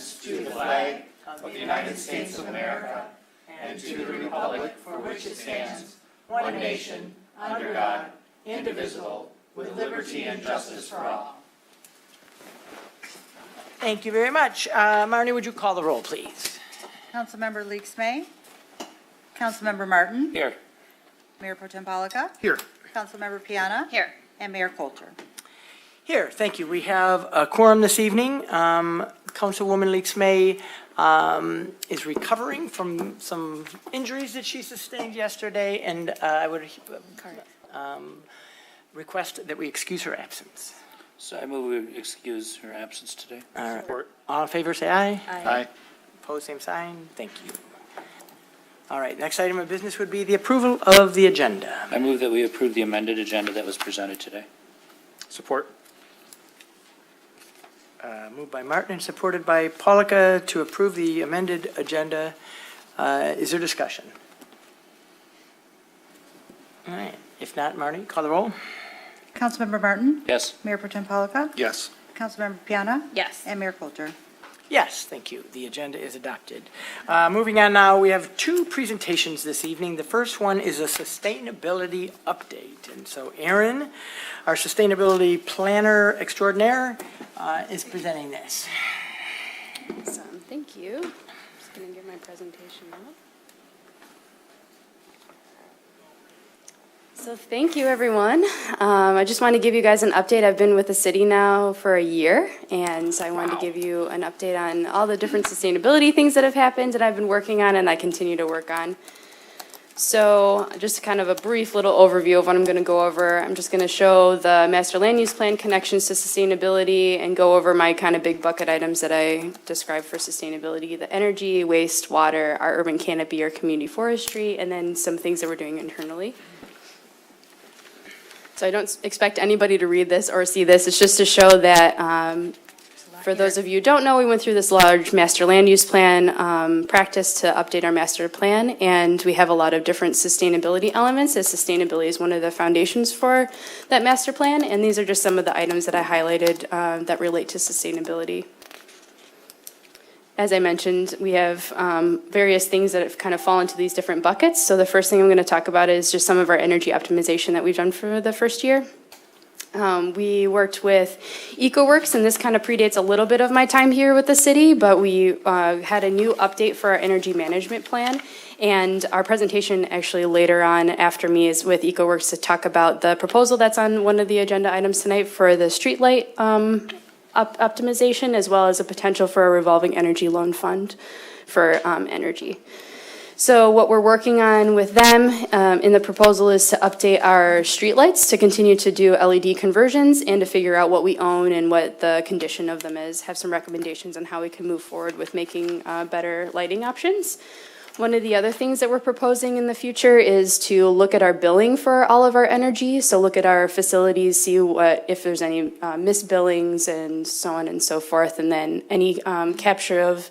allegiance to the flag of the United States of America and to the republic for which it stands, one nation, under God, indivisible, with liberty and justice for all. Thank you very much. Marnie, would you call the roll, please? Councilmember Leaks May. Councilmember Martin. Here. Mayor Pro Tem Polika. Here. Councilmember Piana. Here. And Mayor Coulter. Here, thank you. We have a quorum this evening. Councilwoman Leaks May is recovering from some injuries that she sustained yesterday, and I would request that we excuse her absence. So I move we excuse her absence today. All right. All in favor, say aye. Aye. Opposed, same sign. Thank you. All right, next item of business would be the approval of the agenda. I move that we approve the amended agenda that was presented today. Support. Moved by Martin and supported by Polika to approve the amended agenda. Is there discussion? All right, if not, Marnie, call the roll. Councilmember Martin. Yes. Mayor Pro Tem Polika. Yes. Councilmember Piana. Yes. And Mayor Coulter. Yes, thank you. The agenda is adopted. Moving on now, we have two presentations this evening. The first one is a sustainability update. And so Aaron, our sustainability planner extraordinaire, is presenting this. Awesome. Thank you. I'm just going to get my presentation up. So thank you, everyone. I just want to give you guys an update. I've been with the city now for a year, and so I wanted to give you an update on all the different sustainability things that have happened that I've been working on and I continue to work on. So just kind of a brief little overview of what I'm going to go over. I'm just going to show the master land use plan connections to sustainability and go over my kind of big bucket items that I described for sustainability: the energy, waste, water, our urban canopy, our community forestry, and then some things that we're doing internally. So I don't expect anybody to read this or see this. It's just to show that, for those of you who don't know, we went through this large master land use plan practice to update our master plan, and we have a lot of different sustainability elements, as sustainability is one of the foundations for that master plan, and these are just some of the items that I highlighted that relate to sustainability. As I mentioned, we have various things that have kind of fall into these different buckets. So the first thing I'm going to talk about is just some of our energy optimization that we've done for the first year. We worked with EcoWorks, and this kind of predates a little bit of my time here with the city, but we had a new update for our energy management plan. And our presentation actually later on after me is with EcoWorks to talk about the proposal that's on one of the agenda items tonight for the streetlight optimization, as well as a potential for a revolving energy loan fund for energy. So what we're working on with them in the proposal is to update our streetlights to continue to do LED conversions and to figure out what we own and what the condition of them is, have some recommendations on how we can move forward with making better lighting options. One of the other things that we're proposing in the future is to look at our billing for all of our energy. So look at our facilities, see if there's any misbillings and so on and so forth. And then any capture of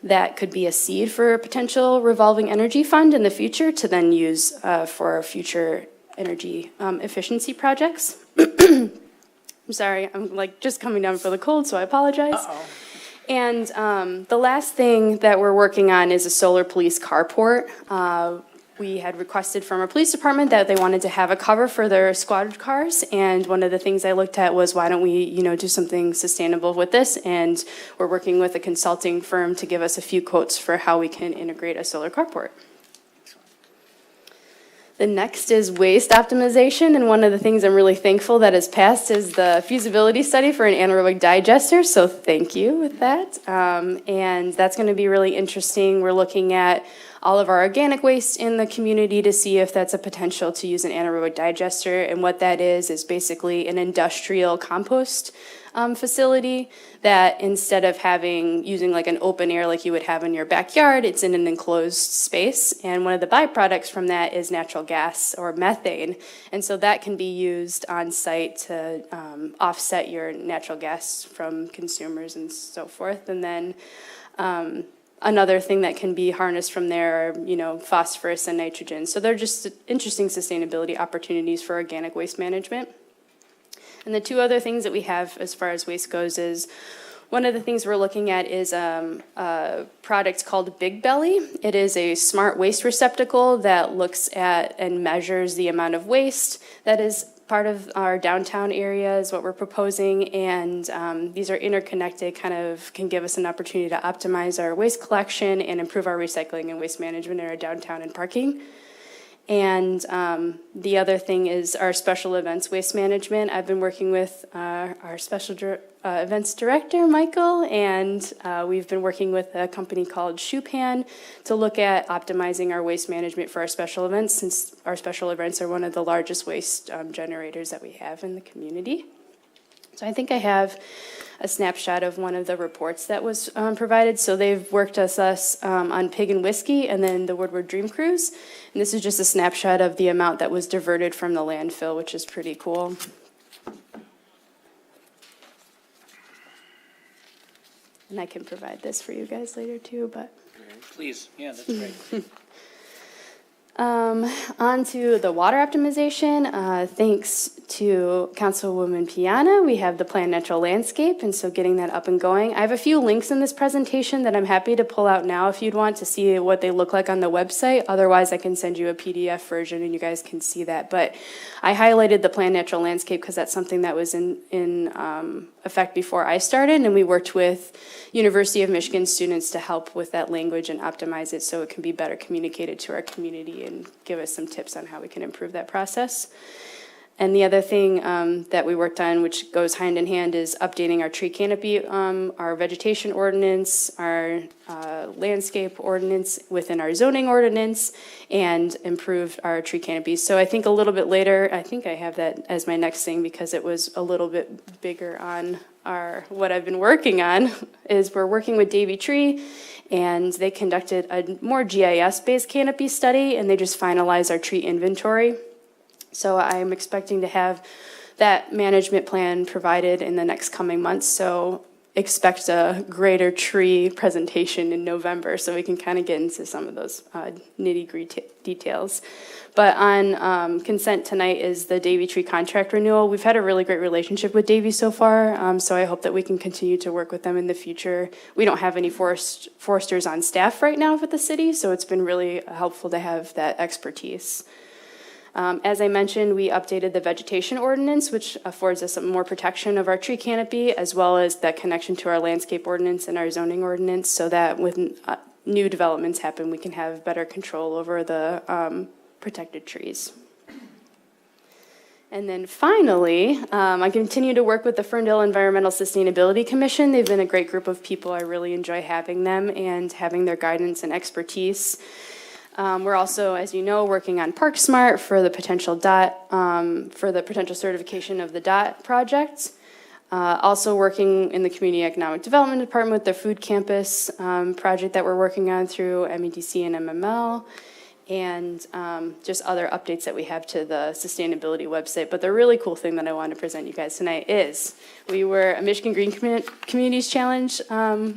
that could be a seed for a potential revolving energy fund in the future to then use for future energy efficiency projects. I'm sorry, I'm like just coming down for the cold, so I apologize. Uh-oh. And the last thing that we're working on is a solar police carport. We had requested from our police department that they wanted to have a cover for their squad cars, and one of the things I looked at was why don't we, do something sustainable with this, and we're working with a consulting firm to give us a few quotes for how we can integrate a solar carport. The next is waste optimization, and one of the things I'm really thankful that has passed is the feasibility study for an anaerobic digester, so thank you with that. And that's going to be really interesting. We're looking at all of our organic waste in the community to see if that's a potential to use an anaerobic digester, and what that is basically an industrial compost facility that instead of using like an open air like you would have in your backyard, it's in an enclosed space, and one of the byproducts from that is natural gas or methane, and so that can be used on site to offset your natural gas from consumers and so forth. And then another thing that can be harnessed from there are, phosphorus and nitrogen. So they're just interesting sustainability opportunities for organic waste management. And the two other things that we have as far as waste goes is One of the things we're looking at is a product called Big Belly. It is a smart waste receptacle that looks at and measures the amount of waste that is part of our downtown area is what we're proposing, and these are interconnected, kind of can give us an opportunity to optimize our waste collection and improve our recycling and waste management in our downtown and parking. And the other thing is our special events waste management. I've been working with our special events director, Michael, and we've been working with a company called Shoepan to look at optimizing our waste management for our special events, since our special events are one of the largest waste generators that we have in the community. So I think I have a snapshot of one of the reports that was provided. So they've worked with us on Pig and Whiskey and then the Woodward Dream Cruise. And this is just a snapshot of the amount that was diverted from the landfill, which is pretty cool. And I can provide this for you guys later too, but. Please, yeah, that's great. On to the water optimization. Thanks to Councilwoman Piana, we have the Plan Natural Landscape, and so getting that up and going. I have a few links in this presentation that I'm happy to pull out now if you'd want to see what they look like on the website. Otherwise, I can send you a PDF version and you guys can see that. But I highlighted the Plan Natural Landscape because that's something that was in effect before I started, and we worked with University of Michigan students to help with that language and optimize it so it can be better communicated to our community and give us some tips on how we can improve that process. And the other thing that we worked on, which goes hand in hand, is updating our tree canopy, our vegetation ordinance, our landscape ordinance within our zoning ordinance, and improve our tree canopies. So I think a little bit later, I think I have that as my next thing because it was a little bit bigger on what I've been working on, is we're working with Davy Tree, and they conducted a more GIS-based canopy study, and they just finalized our tree inventory. So I'm expecting to have that management plan provided in the next coming months. So expect a greater tree presentation in November so we can kind of get into some of those nitty-gritty details. But on consent tonight is the Davy Tree contract renewal. We've had a really great relationship with Davy so far, so I hope that we can continue to work with them in the future. We don't have any foresters on staff right now with the city, so it's been really helpful to have that expertise. As I mentioned, we updated the vegetation ordinance, which affords us some more protection of our tree canopy, as well as that connection to our landscape ordinance and our zoning ordinance, so that when new developments happen, we can have better control over the protected trees. And then finally, I continue to work with the Ferndale Environmental Sustainability Commission. They've been a great group of people. I really enjoy having them and having their guidance and expertise. We're also, as you know, working on Park Smart for the potential certification of the DOT project. Also working in the Community Economic Development Department with the Food Campus project that we're working on through MEDC and MML, and just other updates that we have to the sustainability website. But the really cool thing that I want to present you guys tonight is we were a Michigan Green Communities Challenge.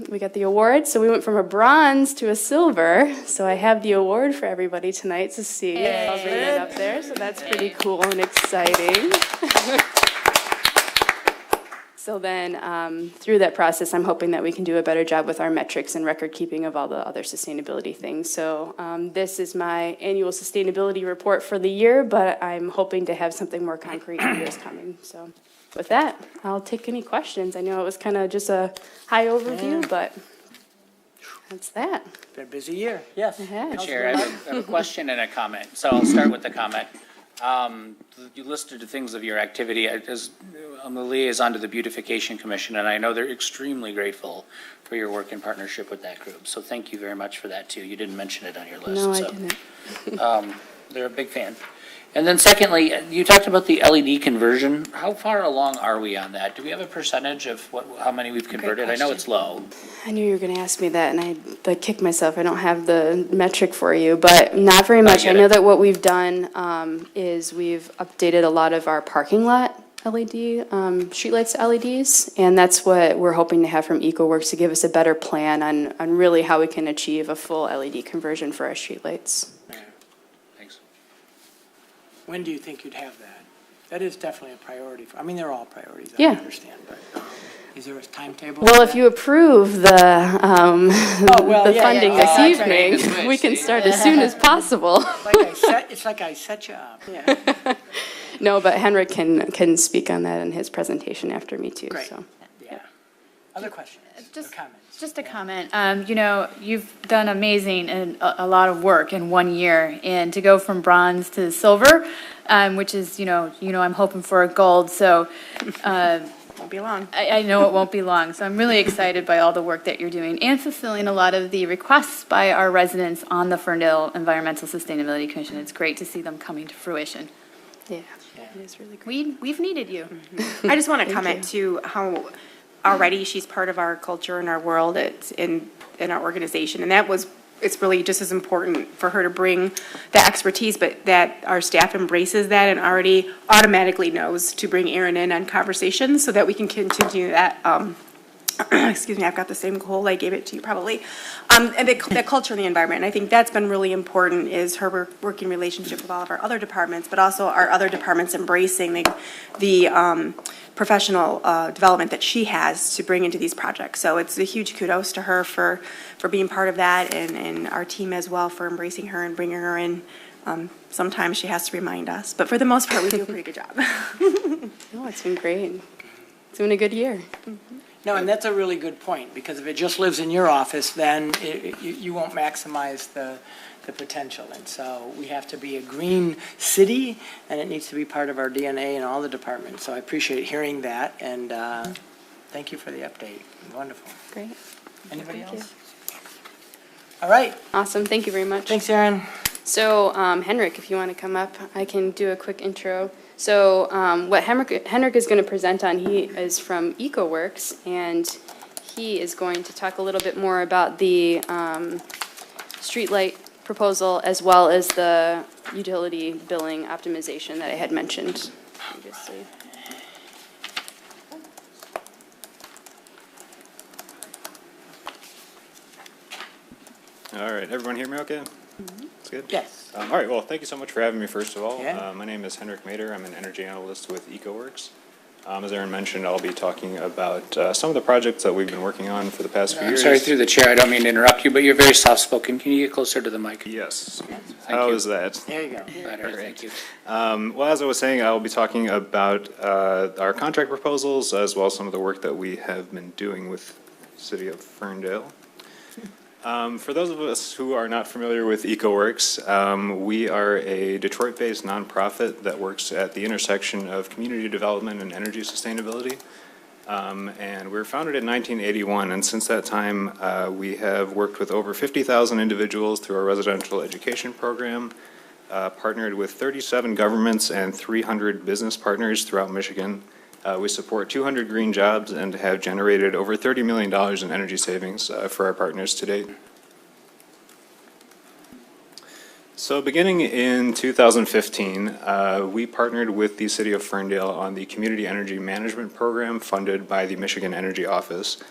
We got the award, so we went from a bronze to a silver. So I have the award for everybody tonight to see. Hey. I'll bring it up there, so that's pretty cool and exciting. So then through that process, I'm hoping that we can do a better job with our metrics and record keeping of all the other sustainability things. So this is my annual sustainability report for the year, but I'm hoping to have something more concrete in years coming. So with that, I'll take any questions. I know it was kind of just a high overview, but that's that. Been a busy year, yes. Chair, I have a question and a comment. So I'll start with the comment. You listed the things of your activity as I'm the liaison to the Beautification Commission, and I know they're extremely grateful for your work in partnership with that group. So thank you very much for that too. You didn't mention it on your list. No, I so, didn't. They're a big fan. And then secondly, you talked about the LED conversion. How far along are we on that? Do we have a percentage of how many we've converted? I know it's low. I knew you were going to ask me that, and I kicked myself. I don't have the metric for you, but not very much. I know that what we've done is we've updated a lot of our parking lot LED, streetlights LEDs, and that's what we're hoping to have from EcoWorks to give us a better plan on really how we can achieve a full LED conversion for our streetlights. Thanks. When do you think you'd have that? That is definitely a priority. I mean, they're all priorities, I Yeah. understand, but. Is there a timetable? Well, for if that? you approve the, well, the yeah, funding yeah, this that's right. evening, we can start as soon as possible. It's like I set you up, yeah. No, but Henrik can speak on that in his presentation after me too, Great. so. Yeah. Other questions or Just- comments? Just a comment. You know, you've done amazing and a lot of work in 1 year, and to go from bronze to silver, which is, I'm hoping for a gold. So Won't be long. I know it won't be long. So I'm really excited by all the work that you're doing and fulfilling a lot of the requests by our residents on the Ferndale Environmental Sustainability Commission. It's great to see them coming to fruition. Yeah, it is really great. We've needed you. I just want to comment to how already she's part of our culture and our world in our organization. And it's really just as important for her to bring the expertise, but that our staff embraces that and already automatically knows to bring Erin in on conversations so that we can continue that, excuse me, I've got the same goal, I gave it to you probably, and the culture and the environment. And I think that's been really important, is her working relationship with all of our other departments, but also our other departments embracing the professional development that she has to bring into these projects. So it's a huge kudos to her for being part of that, and our team as well for embracing her and bringing her in. Sometimes she has to remind us, but for the most part, we do a pretty good job. No, it's been great. It's been a good year. No, and that's a really good point, because if it just lives in your office, then you won't maximize the potential. And so we have to be a green city, and it needs to be part of our DNA in all the departments. So I appreciate hearing that, and thank you for the update. Wonderful. Great. Anybody Thank you. else? All right. Awesome, thank you very much. Thanks, Erin. So, Henrik, if you want to come up, I can do a quick intro. So, what Henrik is going to present on, he is from EcoWorks, and he is going to talk a little bit more about the streetlight proposal as well as the utility billing optimization that I had mentioned previously. All right, everyone hear me okay? That's good? Yes. All right, well, thank you so much for having me, first of all. Yeah. My name is Henrik Mader. I'm an energy analyst with EcoWorks. As Aaron mentioned, I'll be talking about some of the projects that we've been working on for the past few I'm years. sorry, through the chair, I don't mean to interrupt you, but you're very soft-spoken. Can you get closer to the mic? Yes. Thank How you. is that? There you go. Better, thank you. Well, as I was saying, I'll be talking about our contract proposals as well as some of the work that we have been doing with the City of Ferndale. For those of us who are not familiar with EcoWorks, we are a Detroit-based nonprofit that works at the intersection of community development and energy sustainability. And we were founded in 1981, and since that time, we have worked with over 50,000 individuals through our residential education program, partnered with 37 governments and 300 business partners throughout Michigan. We support 200 green jobs and have generated over $30 million in energy savings for our partners to date. So beginning in 2015, we partnered with the City of Ferndale on the Community Energy Management Program funded by the Michigan Energy Office.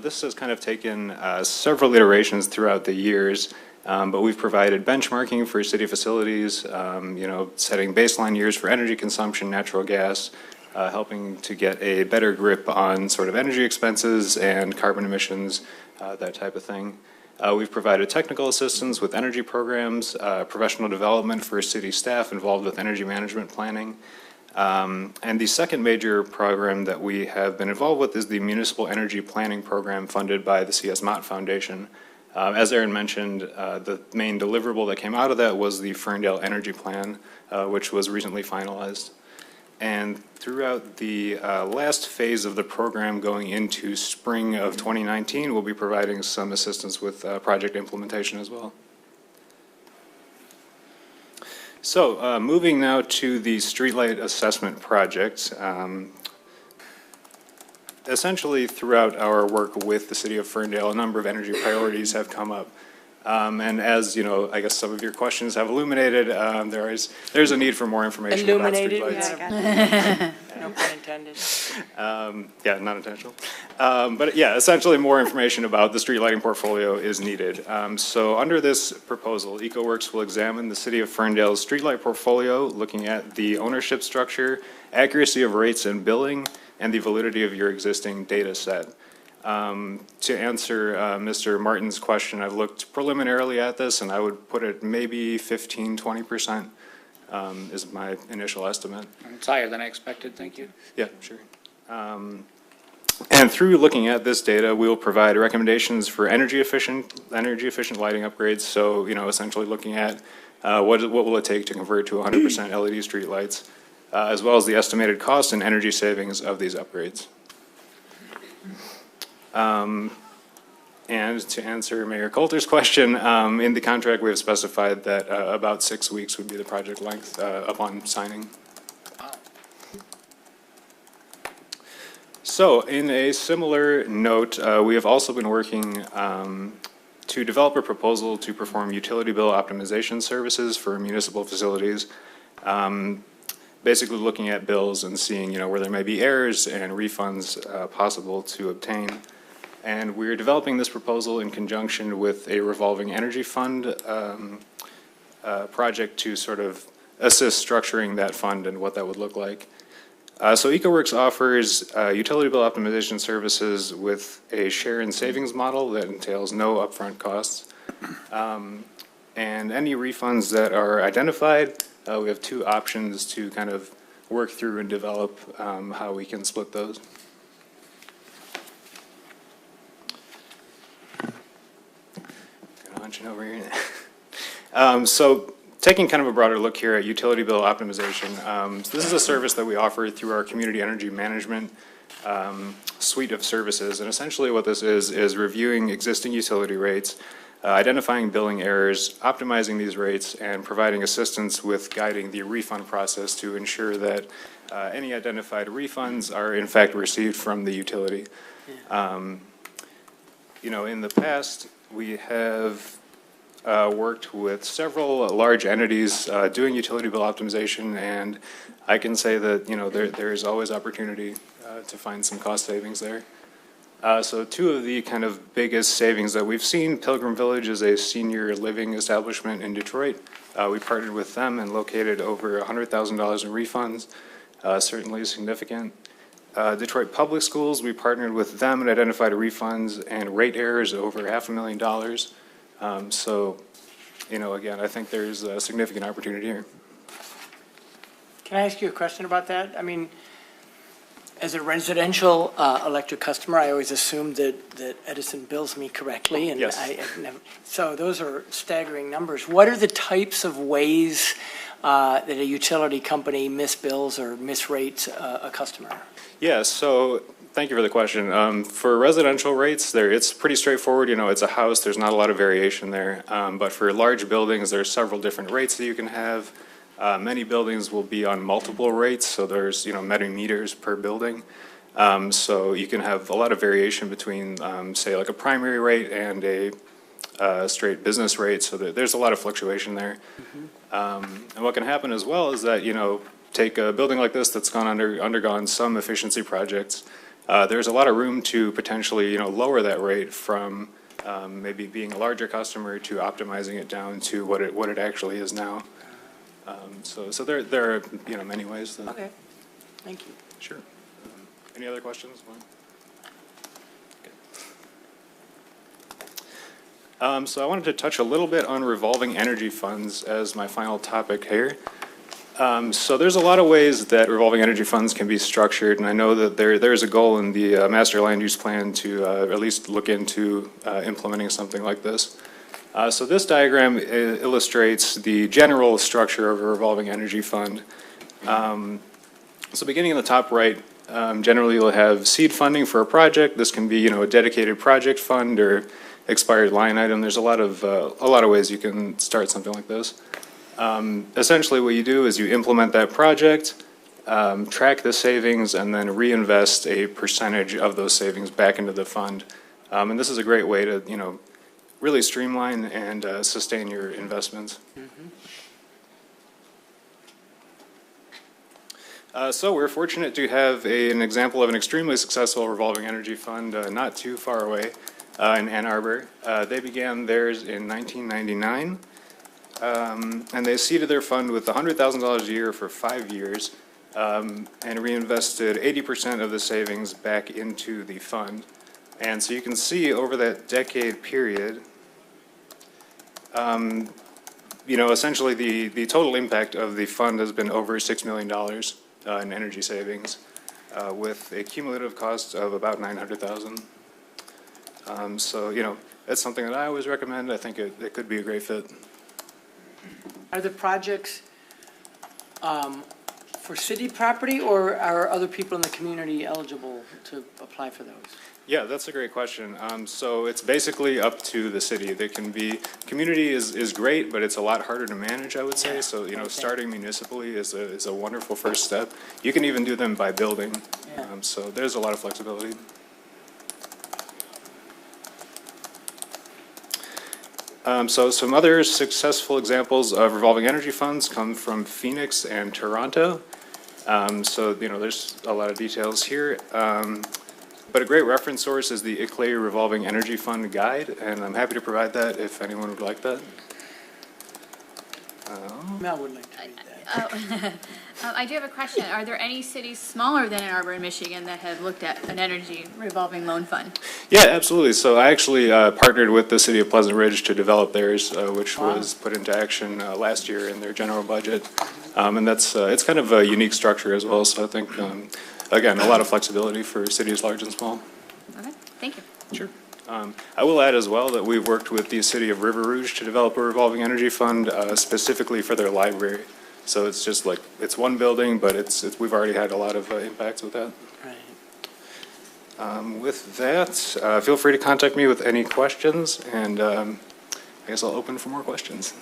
This has kind of taken several iterations throughout the years, but we've provided benchmarking for city facilities, setting baseline years for energy consumption, natural gas, helping to get a better grip on sort of energy expenses and carbon emissions, that type of thing. We've provided technical assistance with energy programs, professional development for city staff involved with energy management planning. And the second major program that we have been involved with is the Municipal Energy Planning Program funded by the C.S. Mott Foundation. As Aaron mentioned, the main deliverable that came out of that was the Ferndale Energy Plan, which was recently finalized. And throughout the last phase of the program going into spring of 2019, we'll be providing some assistance with project implementation as well. So moving now to the streetlight assessment project. Essentially, throughout our work with the City of Ferndale, a number of energy priorities have come up. And as, you know, I guess some of your questions have illuminated, there's a need for more information about Illuminated, streetlights. no pun intended. Yeah, not intentional. But yeah, essentially more information about the street lighting portfolio is needed. So under this proposal, EcoWorks will examine the city of Ferndale's streetlight portfolio, looking at the ownership structure, accuracy of rates and billing, and the validity of your existing data set. To answer Mr. Martin's question, I've looked preliminarily at this, and I would put it maybe 15–20% is my initial estimate. It's higher than I expected, thank you. Yeah, sure. And through looking at this data, we will provide recommendations for energy efficient lighting upgrades. So, you know, essentially looking at what will it take to convert to 100% LED streetlights, as well as the estimated cost and energy savings of these upgrades. And to answer Mayor Coulter's question, in the contract, we have specified that about 6 weeks would be the project length upon signing. So in a similar note, we have also been working to develop a proposal to perform utility bill optimization services for municipal facilities. Basically looking at bills and seeing, you know, where there may be errors and refunds possible to obtain. And we're developing this proposal in conjunction with a revolving energy fund project to sort of assist structuring that fund and what that would look like. So EcoWorks offers utility bill optimization services with a share and savings model that entails no upfront costs. And any refunds that are identified, we have two options to kind of work through and develop how we can split those. Hunching over here. So taking kind of a broader look here at utility bill optimization, this is a service that we offer through our community energy management suite of services. And essentially what this is reviewing existing utility rates, identifying billing errors, optimizing these rates, and providing assistance with guiding the refund process to ensure that any identified refunds are in fact received from the utility. You know, in the past, we have worked with several large entities doing utility bill optimization, and I can say that, you know, there is always opportunity to find some cost savings there. So two of the kind of biggest savings that we've seen, Pilgrim Village is a senior living establishment in Detroit. We partnered with them and located over $100,000 in refunds, certainly significant. Detroit Public Schools, we partnered with them and identified refunds and rate errors over $500,000. So, you know, again, I think there's a significant opportunity here. Can I ask you a question about that? I mean, as a residential electric customer, I always assumed that Edison bills me correctly, and Yes. I've never, so those are staggering numbers. What are the types of ways that a utility company misbills or misrates a customer? Yeah, so thank you for the question. For residential rates, it's pretty straightforward. You know, it's a house. There's not a lot of variation there. But for large buildings, there's several different rates that you can have. Many buildings will be on multiple rates, so there's, you know, many meters per building. So you can have a lot of variation between, say, like a primary rate and a straight business rate. So there's a lot of fluctuation there. And what can happen as well is that, you know, take a building like this that's undergone some efficiency projects. There's a lot of room to potentially, you know, lower that rate from maybe being a larger customer to optimizing it down to what it actually is now. So there are, you know, many ways. That, Okay, thank you. Sure. Any other questions? Okay. So I wanted to touch a little bit on revolving energy funds as my final topic here. So there's a lot of ways that revolving energy funds can be structured, and I know that there's a goal in the master land use plan to at least look into implementing something like this. So this diagram illustrates the general structure of a revolving energy fund. So beginning in the top right, generally you'll have seed funding for a project. This can be, you know, a dedicated project fund or expired line item. There's a lot of ways you can start something like this. Essentially what you do is you implement that project, track the savings, and then reinvest a percentage of those savings back into the fund. And this is a great way to, you know, really streamline and sustain your investments. So we're fortunate to have an example of an extremely successful revolving energy fund not too far away in Ann Arbor. They began theirs in 1999, and they seeded their fund with $100,000 a year for 5 years and reinvested 80% of the savings back into the fund. And so you can see over that decade period, essentially the total impact of the fund has been over $6 million in energy savings, with a cumulative cost of about $900,000. So, that's something that I always recommend. I think it could be a great fit. Are the projects for city property, or are other people in the community eligible to apply for those? Yeah, that's a great question. So it's basically up to the city. They can be, community is great, but it's a lot harder to manage, I would say. Yeah. So, starting municipally is a wonderful first step. You can even do them by building. Yeah. So there's a lot of flexibility. So some other successful examples of revolving energy funds come from Phoenix and Toronto. So, there's a lot of details here. But a great reference source is the ICLEI Revolving Energy Fund Guide, and I'm happy to provide that if anyone would like that. Mel would like to read that. I do have a question. Are there any cities smaller than Ann Arbor in Michigan that have looked at an energy revolving loan fund? Yeah, absolutely. So I actually partnered with the city of Pleasant Ridge to develop theirs, which was put into action last year in their general budget. And that's, it's kind of a unique structure as well, so I think, again, a lot of flexibility for cities large and small. Okay, thank you. Sure. I will add as well that we've worked with the city of River Rouge to develop a revolving energy fund specifically for their library. So it's just like, it's one building, but we've already had a lot of impacts with that. Right. With that, feel free to contact me with any questions, and I guess I'll open for more questions.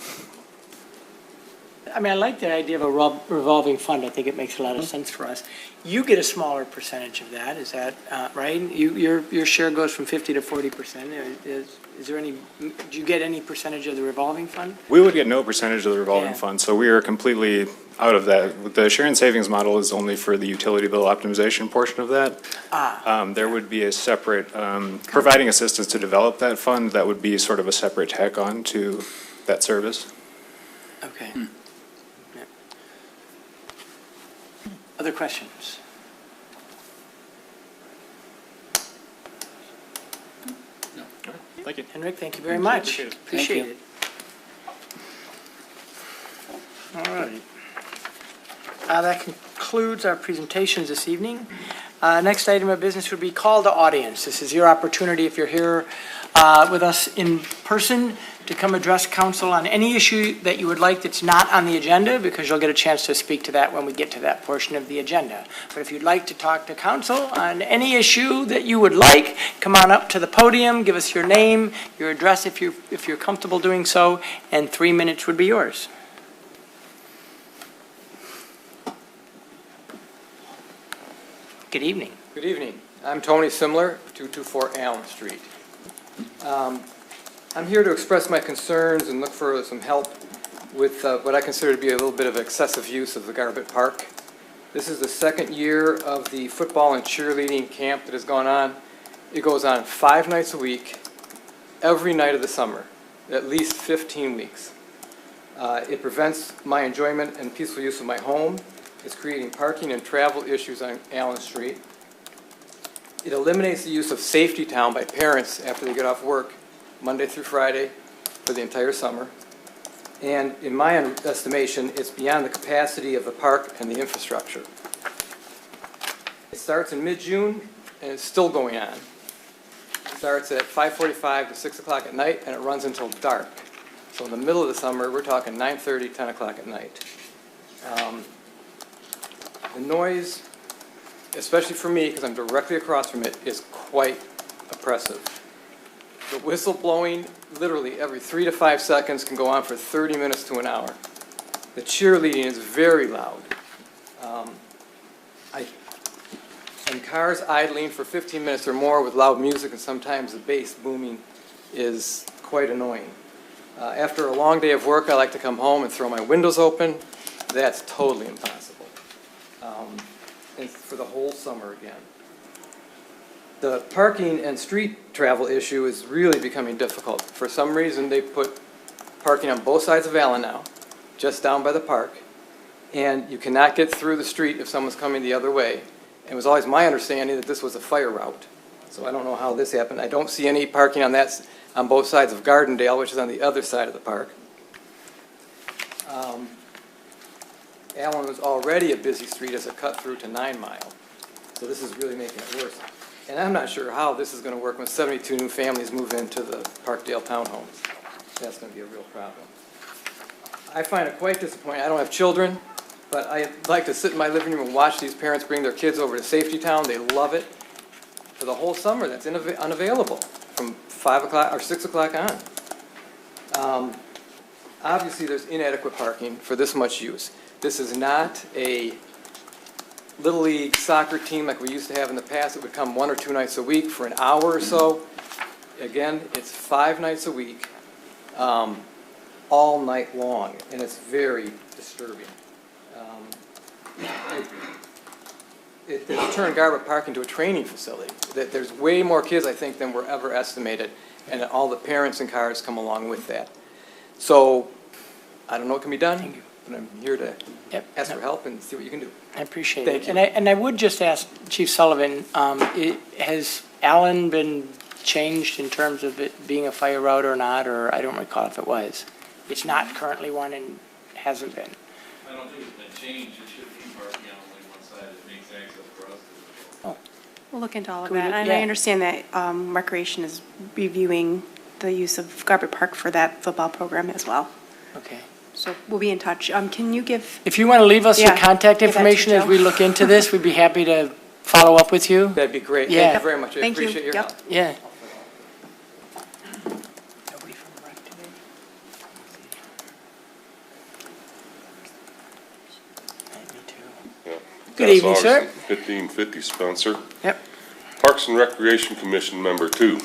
I mean, I like the idea of a revolving fund. I think it makes a lot of sense for us. You get a smaller percentage of that, is that right? Your share goes from 50 to 40%. Is there any, do you get any percentage of the revolving fund? We would get no percentage of the revolving Yeah. fund, so we are completely out of that. The share and savings model is only for the utility bill optimization portion of that. There would be a separate, providing assistance to develop that fund, that would be sort of a separate tack on to that service. Okay. Yeah. Other questions? Thank you. Henrik, thank you very much. Appreciate it. Appreciate it. All right. That concludes our presentations this evening. Next item of business would be call to audience. This is your opportunity, if you're here with us in person, to come address council on any issue that you would like that's not on the agenda, because you'll get a chance to speak to that when we get to that portion of the agenda. But if you'd like to talk to council on any issue that you would like, come on up to the podium, give us your name, your address if you're comfortable doing so, and 3 minutes would be yours. Good evening. Good evening. I'm Tony Simler, 224 Allen Street. I'm here to express my concerns and look for some help with what I consider to be a little bit of excessive use of the Garbett Park. This is the second year of the football and cheerleading camp that has gone on. It goes on 5 nights a week, every night of the summer, at least 15 weeks. It prevents my enjoyment and peaceful use of my home. It's creating parking and travel issues on Allen Street. It eliminates the use of Safety Town by parents after they get off work, Monday through Friday, for the entire summer. And in my estimation, it's beyond the capacity of the park and the infrastructure. It starts in mid-June, and it's still going on. It starts at 5:45 to 6 o'clock at night, and it runs until dark. So in the middle of the summer, we're talking 9:30, 10 o'clock at night. The noise, especially for me, because I'm directly across from it, is quite oppressive. The whistle blowing, literally every 3 to 5 seconds, can go on for 30 minutes to an hour. The cheerleading is very loud. And cars idling for 15 minutes or more with loud music, and sometimes the bass booming, is quite annoying. After a long day of work, I like to come home and throw my windows open. That's totally impossible. And for the whole summer again. The parking and street travel issue is really becoming difficult. For some reason, they put parking on both sides of Allen now, just down by the park. And you cannot get through the street if someone's coming the other way. It was always my understanding that this was a fire route. So I don't know how this happened. I don't see any parking on on both sides of Gardendale, which is on the other side of the park. Allen was already a busy street as a cut through to 9 Mile. So this is really making it worse. And I'm not sure how this is going to work when 72 new families move into the Parkdale townhomes. That's going to be a real problem. I find it quite disappointing. I don't have children, but I like to sit in my living room and watch these parents bring their kids over to Safety Town. They love it. For the whole summer, that's unavailable from 5 o'clock or 6 o'clock on. Obviously, there's inadequate parking for this much use. This is not a Little League soccer team like we used to have in the past. It would come 1 or 2 nights a week for an hour or so. Again, it's 5 nights a week, all night long, and it's very disturbing. It's turned Garbutt Park into a training facility. There's way more kids, I think, than were ever estimated, and all the parents and cars come along with that. So, I don't know what can be done, but I'm here to ask for help and see what you can do. I appreciate Thank it. you. And I would just ask Chief Sullivan, has Allen been changed in terms of it being a fire route or not, or I don't recall if it was? It's not currently one and hasn't been. I don't think it's been changed. It should be parking on only one side. It makes access for us. We'll look into all of Could we that. look- And yeah. I understand that Recreation is reviewing the use of Garbutt Park for that football program as well. Okay. So we'll be in touch. Can you give, If you want to leave us your Yeah, contact give that to information as Joe. we look into this, we'd be happy to follow up with you. That'd be great. Yeah. Thank you very much. I Thank you. appreciate your Yep. help. Yeah. Nobody from the rec today? Me too. Good Dennis evening, sir. Augustine, 1550 Spencer. Yep. Parks and Recreation Commission member too.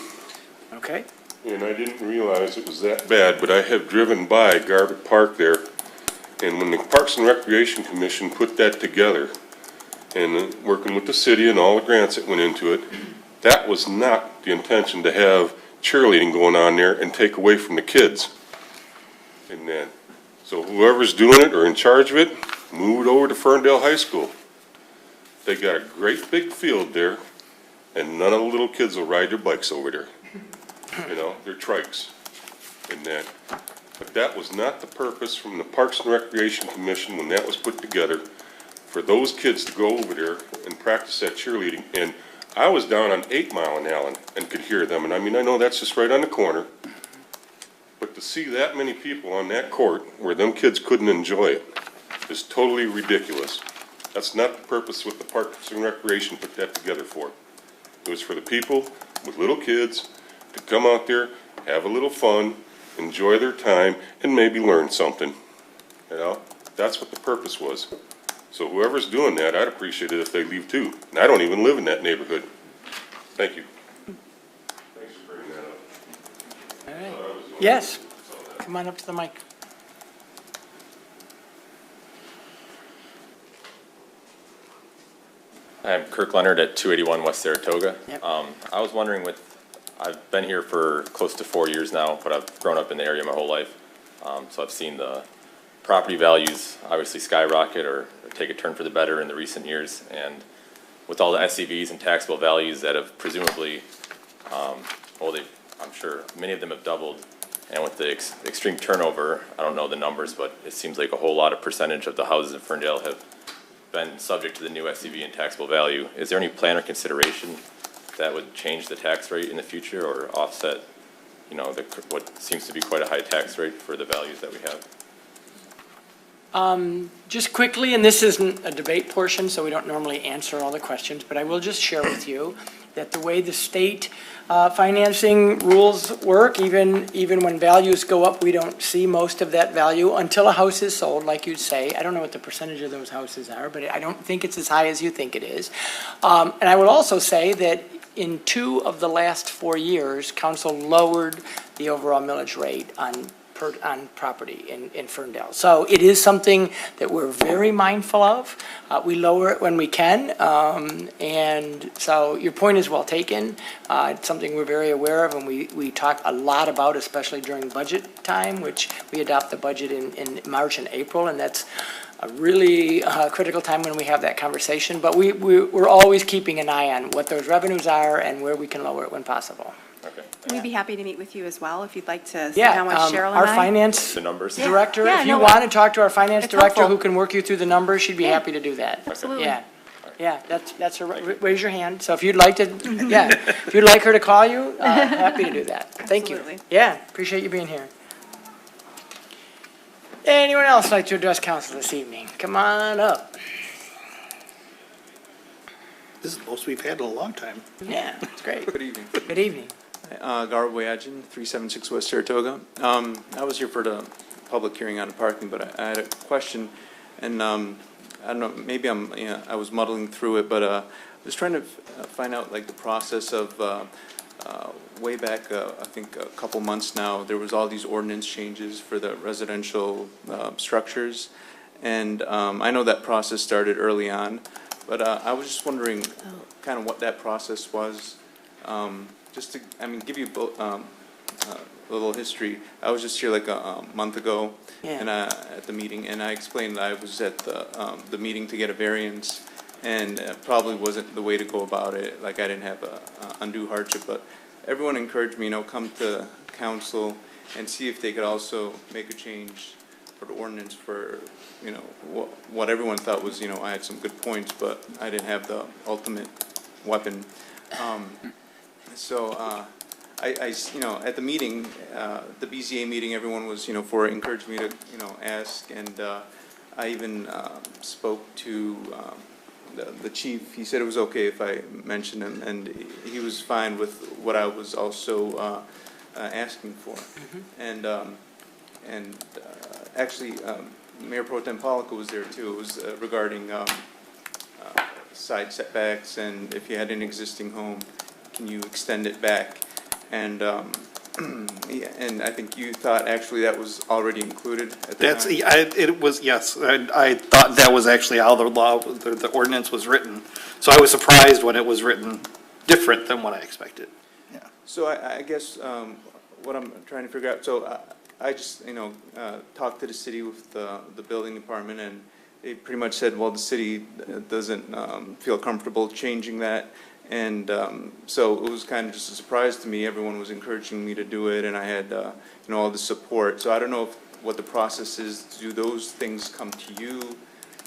Okay. And I didn't realize it was that bad, but I have driven by Garbutt Park there. And when the Parks and Recreation Commission put that together, and working with the city and all the grants that went into it, that was not the intention to have cheerleading going on there and take away from the kids. And then, so whoever's doing it or in charge of it, move it over to Ferndale High School. They got a great big field there, and none of the little kids will ride their bikes over there. You know, their trikes and that. But that was not the purpose from the Parks and Recreation Commission when that was put together, for those kids to go over there and practice that cheerleading. And I was down on 8 Mile in Allen and could hear them. And I mean, I know that's just right on the corner. But to see that many people on that court where them kids couldn't enjoy it is totally ridiculous. That's not the purpose what the Parks and Recreation put that together for. It was for the people with little kids to come out there, have a little fun, enjoy their time, and maybe learn something. You know, that's what the purpose was. So whoever's doing that, I'd appreciate it if they leave too. And I don't even live in that neighborhood. Thank you. Thanks for bringing that up. All right. Yes. Come on up to the mic. I'm Kirk Leonard at 281 West Saratoga. Yep. I was wondering I've been here for close to 4 years now, but I've grown up in the area my whole life. So I've seen the property values obviously skyrocket or take a turn for the better in the recent years. And with all the SCVs and taxable values that have presumably, I'm sure many of them have doubled. And with the extreme turnover, I don't know the numbers, but it seems like a whole lot of percentage of the houses in Ferndale have been subject to the new SCV and taxable value. Is there any plan or consideration that would change the tax rate in the future or offset, you know, what seems to be quite a high tax rate for the values that we have? Just quickly, and this isn't a debate portion, so we don't normally answer all the questions, but I will just share with you that the way the state financing rules work, even when values go up, we don't see most of that value until a house is sold, like you'd say. I don't know what the percentage of those houses are, but I don't think it's as high as you think it is. And I would also say that in 2 of the last 4 years, council lowered the overall millage rate on property in Ferndale. So it is something that we're very mindful of. We lower it when we can, and so your point is well taken. It's something we're very aware of, and we talk a lot about, especially during budget time, which we adopt the budget in March and April, and that's a really critical time when we have that conversation. But we're always keeping an eye on what those revenues are and where we can lower it when possible. Okay. We'd be happy to meet with you as well, if you'd like to sit Yeah, down with Cheryl and our I. finance The numbers? director, Yeah, if you no, want to talk to our finance it's director who helpful. can work you through the numbers, she'd be happy to do that. Absolutely. Yeah, yeah, that's raise your hand. So if you'd like to, yeah, if you'd like her to call you, happy to do that. Thank you. Absolutely. Yeah, appreciate you being here. Anyone else like to address council this evening? Come on up. This is the most we've had in a long time. Yeah, it's great. Good evening. Good evening. Garb Boyadjian, 376 West Saratoga. I was here for the public hearing on the parking, but I had a question, and I don't know, maybe I was muddling through it, but I was trying to find out like the process of way back, I think a couple months now, there was all these ordinance changes for the residential structures, and I know that process started early on, but I was just wondering kind of what that process was. Just to, give you a little history. I was just here like a month ago, and at the meeting, and I explained that I was at the meeting to get a variance, and it probably wasn't the way to go about it. Like I didn't have a undue hardship, but everyone encouraged me, come to council and see if they could also make a change for the ordinance for, what everyone thought was, I had some good points, but I didn't have the ultimate weapon. So at the meeting, the BZA meeting, everyone was, encouraged me to, ask, and I even spoke to the chief. He said it was okay if I mentioned him, and he was fine with what I was also asking for. And actually, Mayor Pro Tem Pollica was there too. It was regarding side setbacks, and if you had an existing home, can you extend it back? And and I think you thought actually that was already included at the time? It was, yes. I thought that was actually how the law, the ordinance was written. So I was surprised when it was written different than what I expected. Yeah. So I guess what I'm trying to figure out, so I just, talked to the city with the building department, and they pretty much said, well, the city doesn't feel comfortable changing that. And so it was kind of just a surprise to me. Everyone was encouraging me to do it, and I had, all the support. So I don't know what the process is. Do those things come to you,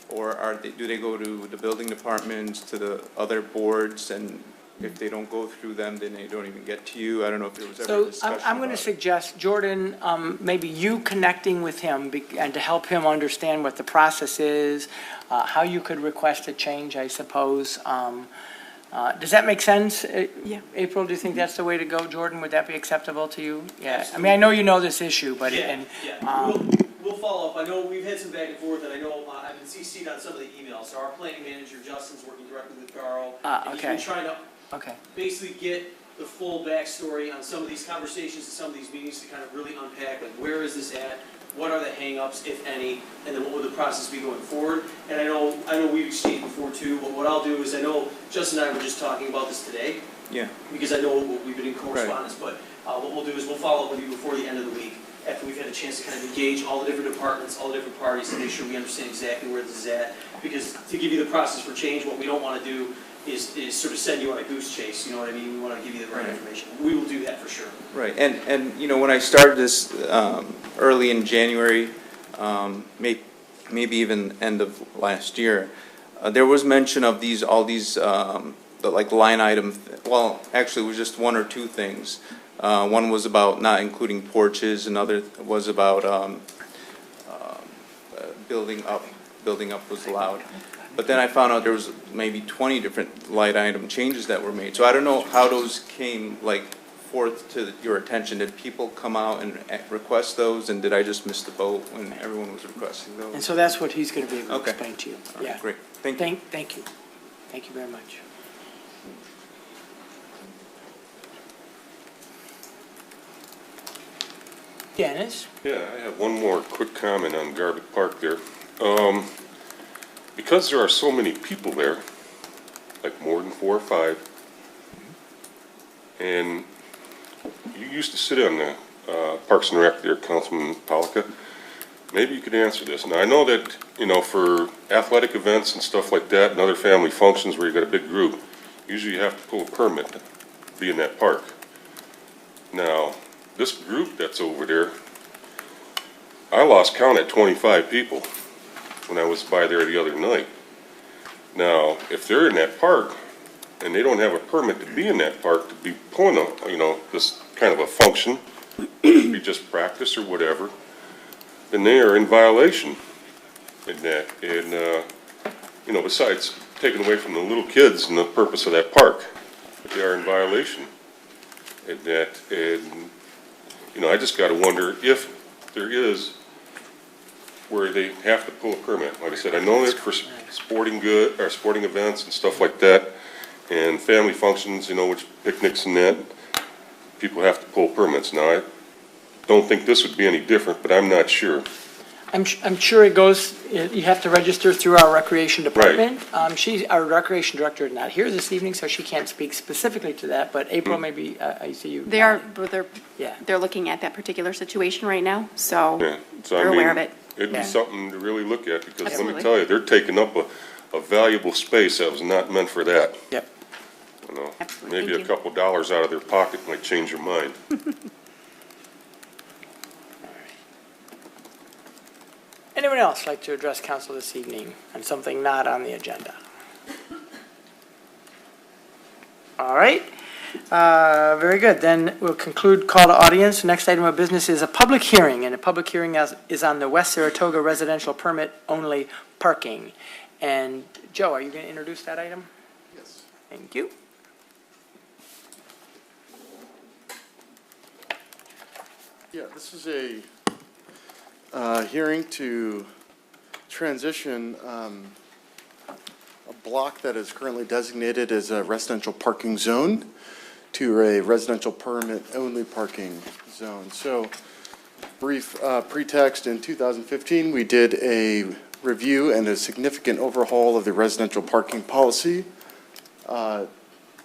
or do they go to the building departments, to the other boards, and if they don't go through them, then they don't even get to you? I don't know if there was ever a discussion. So I'm going to suggest, Jordan, maybe you connecting with him and to help him understand what the process is, how you could request a change, I suppose. Does that make sense? Yeah. April, do you think that's the way to go? Jordan, would that be acceptable to you? Yeah. I mean, I know you know this issue, but. We'll follow up. I know we've had some back and forth, and I know I've been CC'd on some of the emails. So our planning manager, Justin's working directly with Carl. And he's been trying to basically get the full backstory on some of these conversations and some of these meetings to kind of really unpack, like, where is this at? What are the hang-ups, if any, and then what would the process be going forward? And I know we've exchanged before too, but what I'll do is, I know Justin and I were just talking about this today. Yeah. Because I know we've been in correspondence, but what we'll do is we'll follow up with you before the end of the week, after we've had a chance to kind of engage all the different departments, all the different parties, to make sure we understand exactly where this is at. Because to give you the process for change, what we don't want to do is sort of send you on a goose chase, you know what I mean? We want to give you the right information. We will do that for sure. Right, and when I started this early in January, maybe even end of last year, there was mention of all these like line item, well, actually it was just one or two things. One was about not including porches, another was about building up was allowed. But then I found out there was maybe 20 different line item changes that were made. So I don't know how those came forth to your attention. Did people come out and request those, and did I just miss the boat when everyone was requesting those? And so that's what he's going to be able to explain to you. All right, Yeah. great. Thank you. Thank you. Thank you very much. Dennis? Yeah, I have one more quick comment on Garbett Park there. Because there are so many people there, like more than 4 or 5, and you used to sit on the Parks and Rec there, Councilman Polika. Maybe you could answer this. Now, I know that, you know, for athletic events and stuff like that and other family functions where you got a big group, usually you have to pull a permit to be in that park. Now, this group that's over there, I lost count at 25 people when I was by there the other night. Now, if they're in that park and they don't have a permit to be in that park, to be pulling a, you know, this kind of a function, be just practice or whatever, then they are in violation in that. And, you know, besides taking away from the little kids and the purpose of that park, they are in violation in that. And, you know, I just got to wonder if there is where they have to pull a permit. Like I said, I know that for sporting events and stuff like that, and family functions, you know, which picnics and that, people have to pull permits. Now, I don't think this would be any different, but I'm not sure. I'm sure it goes, you have to register through our recreation department. Our recreation director is not here this evening, so she can't speak specifically to that, but April, maybe, I see you. They are, Yeah. they're looking at that particular situation right now, so Yeah. So, they're I mean, aware of it. it'd be something to really look at, because let Absolutely. me tell you, they're taking up a valuable space that was not meant for that. Yep. You know, Absolutely. maybe Thank a couple dollars out of their pocket might change your mind. Anyone else like to address council this evening on something not on the agenda? All right. Very good. Then we'll conclude call to audience. Next item of business is a public hearing, and a public hearing is on the West Saratoga residential permit only parking. And Joe, are you going to introduce that item? Yes. Thank you. Yeah, this is a hearing to transition a block that is currently designated as a residential parking zone to a residential permit-only parking zone. So, brief pretext, in 2015, we did a review and a significant overhaul of the residential parking policy.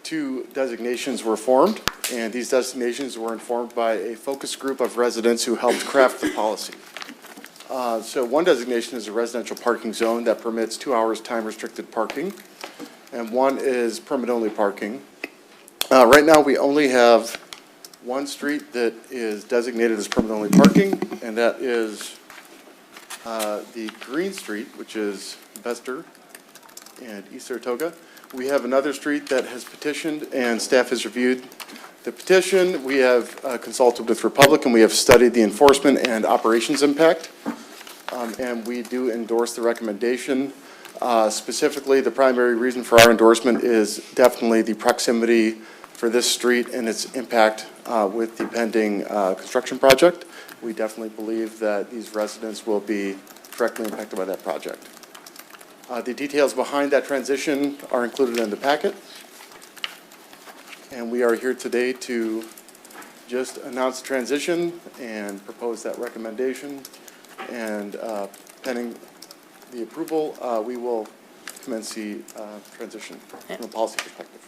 2 designations were formed, and these designations were informed by a focus group of residents who helped craft the policy. So one designation is a residential parking zone that permits 2 hours time-restricted parking, and one is permit-only parking. Right now, we only have one street that is designated as permit-only parking, and that is the Green Street, which is Bester and East Saratoga. We have another street that has petitioned, and staff has reviewed the petition. We have consulted with Republic, and we have studied the enforcement and operations impact. And we do endorse the recommendation. Specifically, the primary reason for our endorsement is definitely the proximity for this street and its impact with the pending construction project. We definitely believe that these residents will be directly impacted by that project. The details behind that transition are included in the packet. And we are here today to just announce the transition and propose that recommendation. And pending the approval, we will commence the transition from a policy perspective.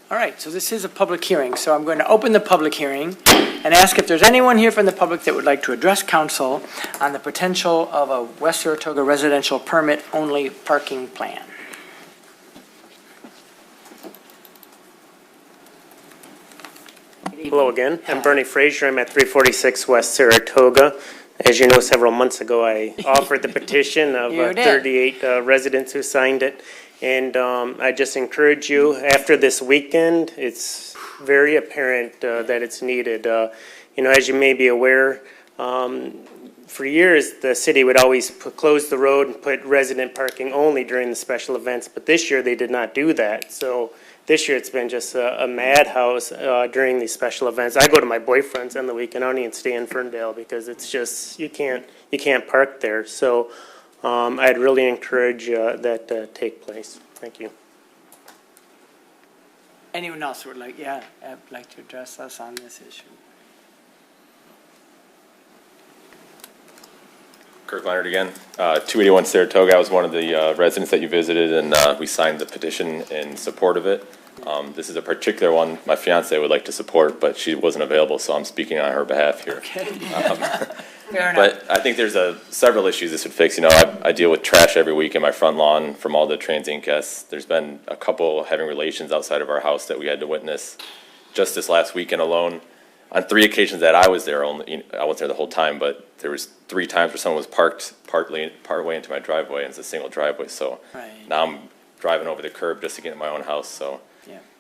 All right, so this is a public hearing, so I'm going to open the public hearing and ask if there's anyone here from the public that would like to address council on the potential of a West Saratoga residential permit-only parking plan. Hello again. I'm Bernie Frazier. I'm at 346 West Saratoga. As you know, several months ago, I offered the petition of 38 residents who signed it. And I just encourage you, after this weekend, it's very apparent that it's needed. You know, as you may be aware, for years, the city would always close the road and put resident parking only during the special events. But this year, they did not do that. So this year, it's been just a madhouse during these special events. I go to my boyfriend's on the weekend. I don't even stay in Ferndale because it's just, you can't park there. So I'd really encourage that take place. Thank you. Anyone else who would like to address us on this issue? Kirk Leonard again. 281 Saratoga, I was one of the residents that you visited, and we signed the petition in support of it. This is a particular one my fiance would like to support, but she wasn't available, so I'm speaking on her behalf here. Okay. Fair enough. But I think there's several issues this would fix. You know, I deal with trash every week in my front lawn from all the transient guests. There's been a couple having relations outside of our house that we had to witness just this last weekend alone. On 3 occasions that I was there, I wasn't there the whole time, but there was 3 times where someone was parked partway into my driveway, and it's a single driveway. So now I'm driving over the curb just to get in my own house. So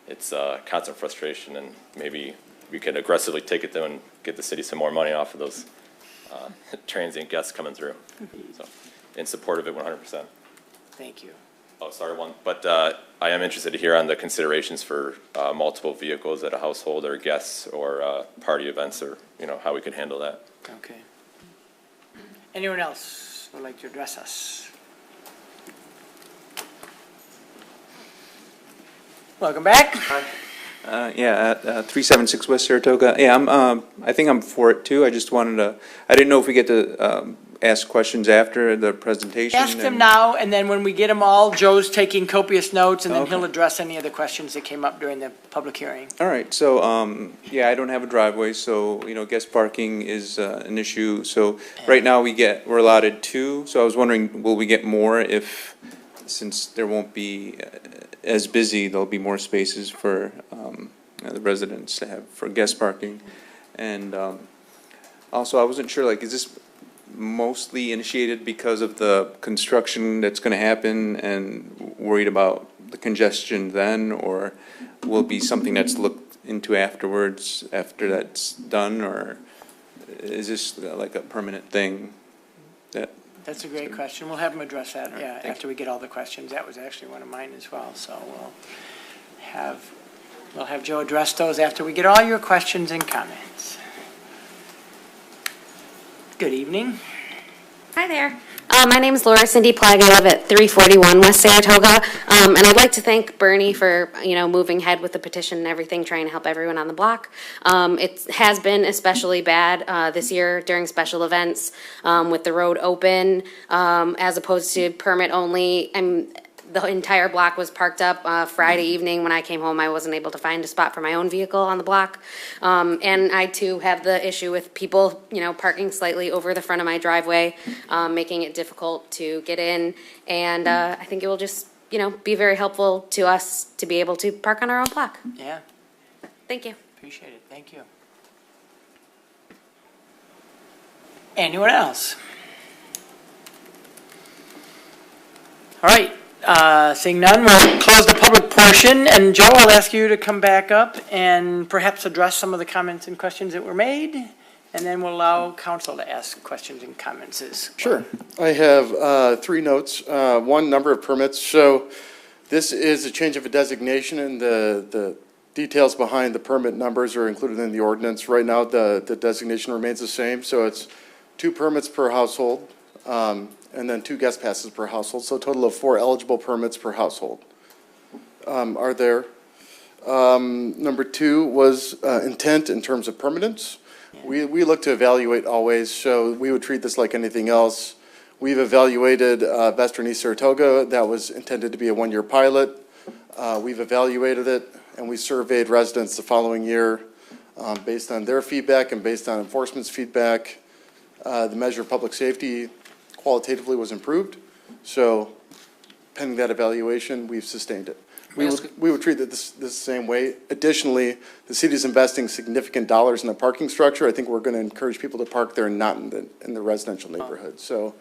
it's constant frustration, and maybe we could aggressively take it there and get the city some more money off of those transient guests coming through. So in support of it 100%. Thank you. Oh, sorry, one. But I am interested to hear on the considerations for multiple vehicles at a household or guests or party events, or, you know, how we could handle that. Okay. Anyone else would like to address us? Welcome back. Yeah, at 376 West Saratoga. Yeah, I think I'm for it too. I just wanted to, I didn't know if we get to ask questions after the presentation. Ask them now, and then when we get them all, Joe's taking copious notes, and then he'll address any of the questions that came up during the public hearing. All right, so, yeah, I don't have a driveway, so, you know, guest parking is an issue. So right now we're allotted 2, so I was wondering, will we get more since there won't be as busy, there'll be more spaces for the residents to have for guest parking. And also, I wasn't sure, like, is this mostly initiated because of the construction that's going to happen and worried about the congestion then, or will it be something that's looked into afterwards, after that's done, or is this like a permanent thing? That's a great question. We'll have them address that, after we get all the questions. That was actually one of mine as well, so we'll have Joe address those after we get all your questions and comments. Good evening. Hi there. My name is Laura Cindy Plagg. I live at 341 West Saratoga. And I'd like to thank Bernie for, moving ahead with the petition and everything, trying to help everyone on the block. It has been especially bad this year during special events with the road open as opposed to permit only. The entire block was parked up Friday evening. When I came home, I wasn't able to find a spot for my own vehicle on the block. And I, too, have the issue with people, parking slightly over the front of my driveway, making it difficult to get in. And I think it will just, be very helpful to us to be able to park on our own block. Yeah. Thank you. Appreciate it. Thank you. Anyone else? All right. Seeing none, we'll close the public portion, and Joe, I'll ask you to come back up and perhaps address some of the comments and questions that were made, and then we'll allow council to ask questions and comments. Sure. I have 3 notes. 1, number of permits. So this is a change of a designation, and the details behind the permit numbers are included in the ordinance. Right now, the designation remains the same, so it's 2 permits per household. And then 2 guest passes per household, so a total of 4 eligible permits per household are there. Number 2 was intent in terms of permanence. We look to evaluate always, so we would treat this like anything else. We've evaluated Western East Saratoga. That was intended to be a 1-year pilot. We've evaluated it, and we surveyed residents the following year based on their feedback and based on enforcement's feedback. The measure of public safety qualitatively was improved, so pending that evaluation, we've sustained it. We would treat it this same way. Additionally, the city is investing significant dollars in the parking structure. I think we're going to encourage people to park there and not in the residential neighborhood. So,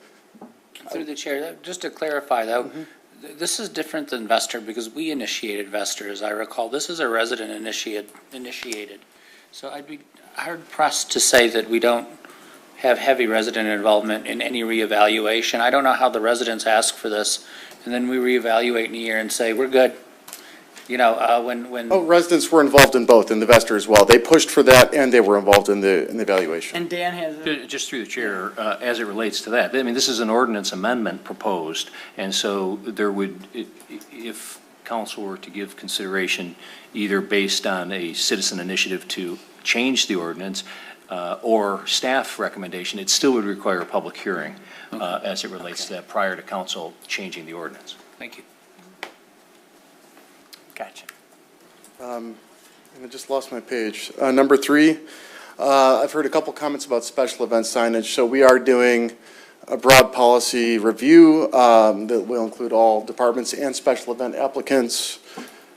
through the chair, just to clarify though, this is different than Vester because we initiated Vester, as I recall. This is a resident initiated. So I'd be hard pressed to say that we don't have heavy resident involvement in any reevaluation. I don't know how the residents ask for this, and then we reevaluate in a year and say, we're good. When residents were involved in both, in the Vester as well. They pushed for that, and they were involved in the evaluation. And Dan has just through the chair, as it relates to that. I mean, this is an ordinance amendment proposed, and so there would, if council were to give consideration, either based on a citizen initiative to change the ordinance, or staff recommendation, it still would require a public hearing as it relates to that prior to council changing the ordinance. Thank you. Gotcha. And I just lost my page. Number 3, I've heard a couple comments about special event signage. So we are doing a broad policy review that will include all departments and special event applicants.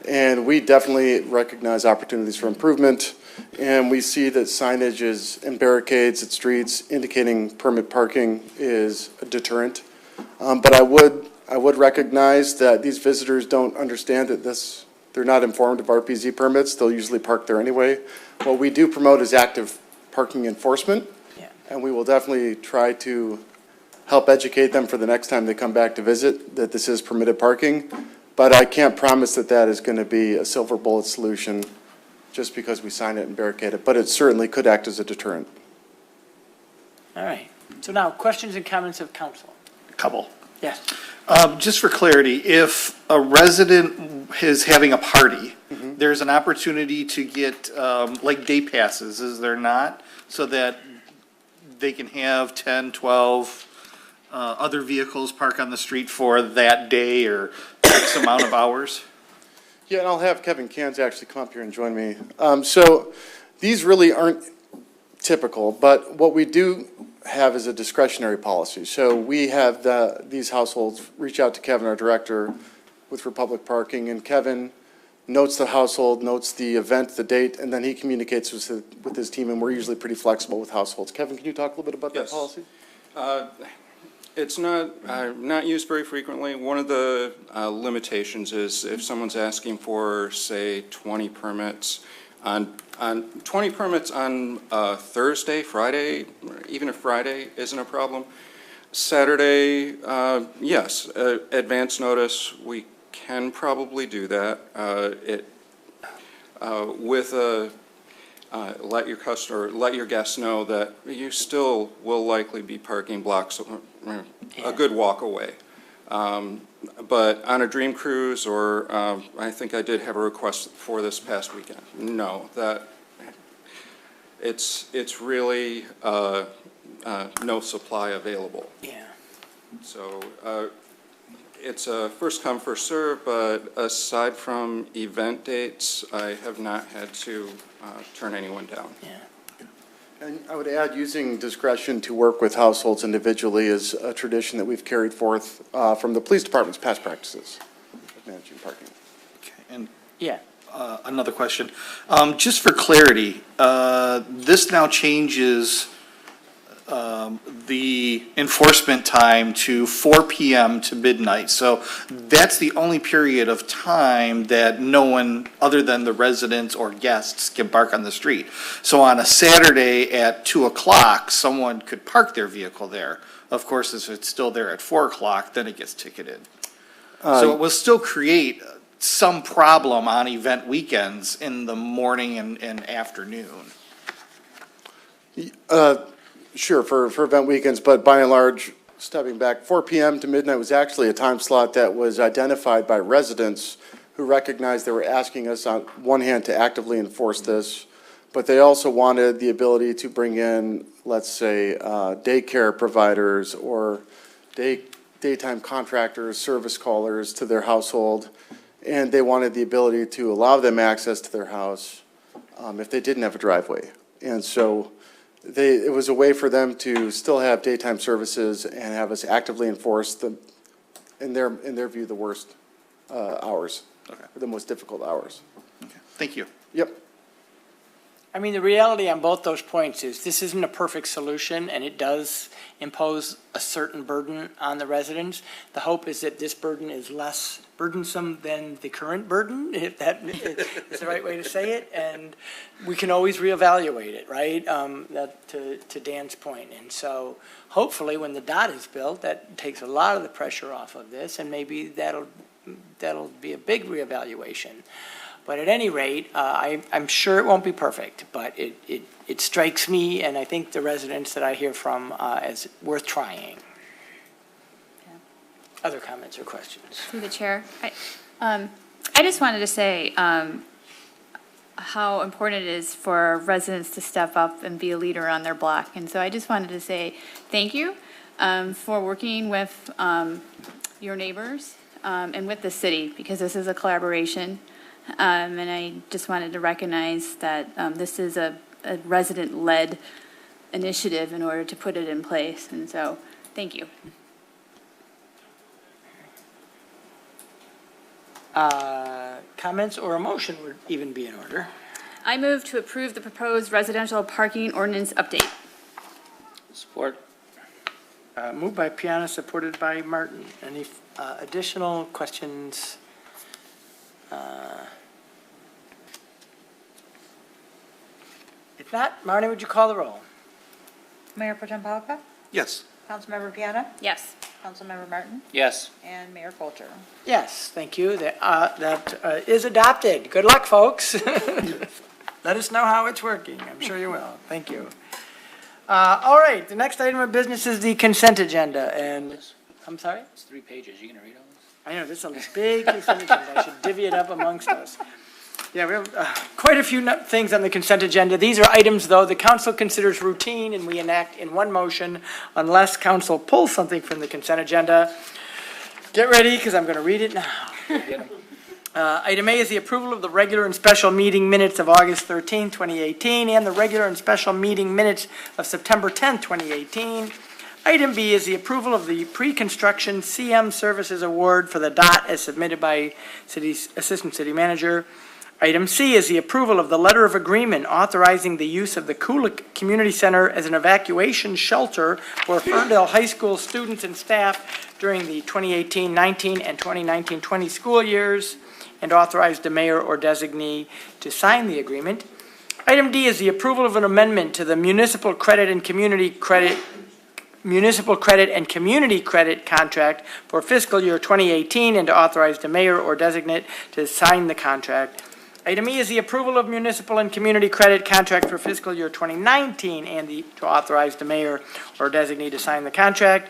And we definitely recognize opportunities for improvement. And we see that signage and barricades at streets indicating permit parking is a deterrent. But I would recognize that these visitors don't understand that they're not informed of RPZ permits. They'll usually park there anyway. What we do promote is active parking enforcement. Yeah. And we will definitely try to help educate them for the next time they come back to visit that this is permitted parking. But I can't promise that that is going to be a silver bullet solution just because we sign it and barricade it. But it certainly could act as a deterrent. All right. So now, questions and comments of council. Couple. Yes. Just for clarity, if a resident is having a party, there's an opportunity to get like day passes, is there not? So that they can have 10, 12 other vehicles park on the street for that day or X amount of hours? Yeah, and I'll have Kevin Cans actually come up here and join me. So these really aren't typical, but what we do have is a discretionary policy. So we have these households reach out to Kevin, our director, with Republic Parking, and Kevin notes the household, notes the event, the date, and then he communicates with his team, and we're usually pretty flexible with households. Kevin, can you talk a little bit about that policy? It's not used very frequently. One of the limitations is if someone's asking for, say, 20 permits on 20 permits on Thursday, Friday, even if Friday isn't a problem. Saturday, yes, advance notice, we can probably do that. Let your guests know that you still will likely be parking blocks a good walk away. But on a dream cruise, or I think I did have a request for this past weekend. No, it's really no supply available. Yeah. So it's a first come, first serve, but aside from event dates, I have not had to turn anyone down. Yeah. And I would add, using discretion to work with households individually is a tradition that we've carried forth from the police department's past practices of managing parking. Okay, and yeah. Another question. Just for clarity, this now changes the enforcement time to 4 p.m. to midnight. So that's the only period of time that no one other than the residents or guests can park on the street. So on a Saturday at 2 o'clock, someone could park their vehicle there. Of course, if it's still there at 4 o'clock, then it gets ticketed. So it will still create some problem on event weekends in the morning and afternoon. Sure, for event weekends, but by and large, stepping back, 4 p.m. to midnight was actually a time slot that was identified by residents who recognized they were asking us on one hand to actively enforce this, but they also wanted the ability to bring in, let's say, daycare providers or daytime contractors, service callers to their household, and they wanted the ability to allow them access to their house if they didn't have a driveway. And so it was a way for them to still have daytime services and have us actively enforce in their view, the worst hours, the most difficult hours. Okay. Thank you. Yep. I mean, the reality on both those points is this isn't a perfect solution, and it does impose a certain burden on the residents. The hope is that this burden is less burdensome than the current burden, if that is the right way to say it, and we can always reevaluate it, right? That to Dan's point. And so hopefully when the dot is built, that takes a lot of the pressure off of this, and maybe that'll be a big reevaluation. But at any rate, I'm sure it won't be perfect, but it strikes me, and I think the residents that I hear from, as worth trying. Yeah. Other comments or questions? Through the chair, I just wanted to say, how important it is for residents to step up and be a leader on their block. And so I just wanted to say thank you for working with your neighbors and with the city, because this is a collaboration. And I just wanted to recognize that this is a resident-led initiative in order to put it in place. And so, thank you. Comments or a motion would even be in order. I move to approve the proposed residential parking ordinance update. Support. Moved by Piana, supported by Martin. Any additional questions? If not, Marnie, would you call the roll? Mayor Pro Tem Polka? Yes. Councilmember Piana? Yes. Councilmember Martin? Yes. And Mayor Coulter? Yes, thank you. That is adopted. Good luck, folks. Let us know how it's working. I'm sure you will. Thank you. All right, the next item of business is the consent agenda, and, I'm sorry? It's 3 pages. You gonna read all this? I know, this is a big consent agenda. I should divvy it up amongst us. Yeah, we have quite a few things on the consent agenda. These are items, though, the council considers routine, and we enact in one motion unless council pulls something from the consent agenda. Get ready, because I'm going to read it now. Item A is the approval of the regular and special meeting minutes of August 13, 2018, and the regular and special meeting minutes of September 10, 2018. Item B is the approval of the pre-construction CM Services Award for the DOT as submitted by Assistant City Manager. Item C is the approval of the letter of agreement authorizing the use of the Kulik Community Center as an evacuation shelter for Ferndale High School students and staff during the 2018-19 and 2019-20 school years, and authorize the mayor or designee to sign the agreement. Item D is the approval of an amendment to the municipal credit and community credit contract for fiscal year 2018 and to authorize the mayor or designate to sign the contract. Item E is the approval of municipal and community credit contract for fiscal year 2019 and to authorize the mayor or designee to sign the contract.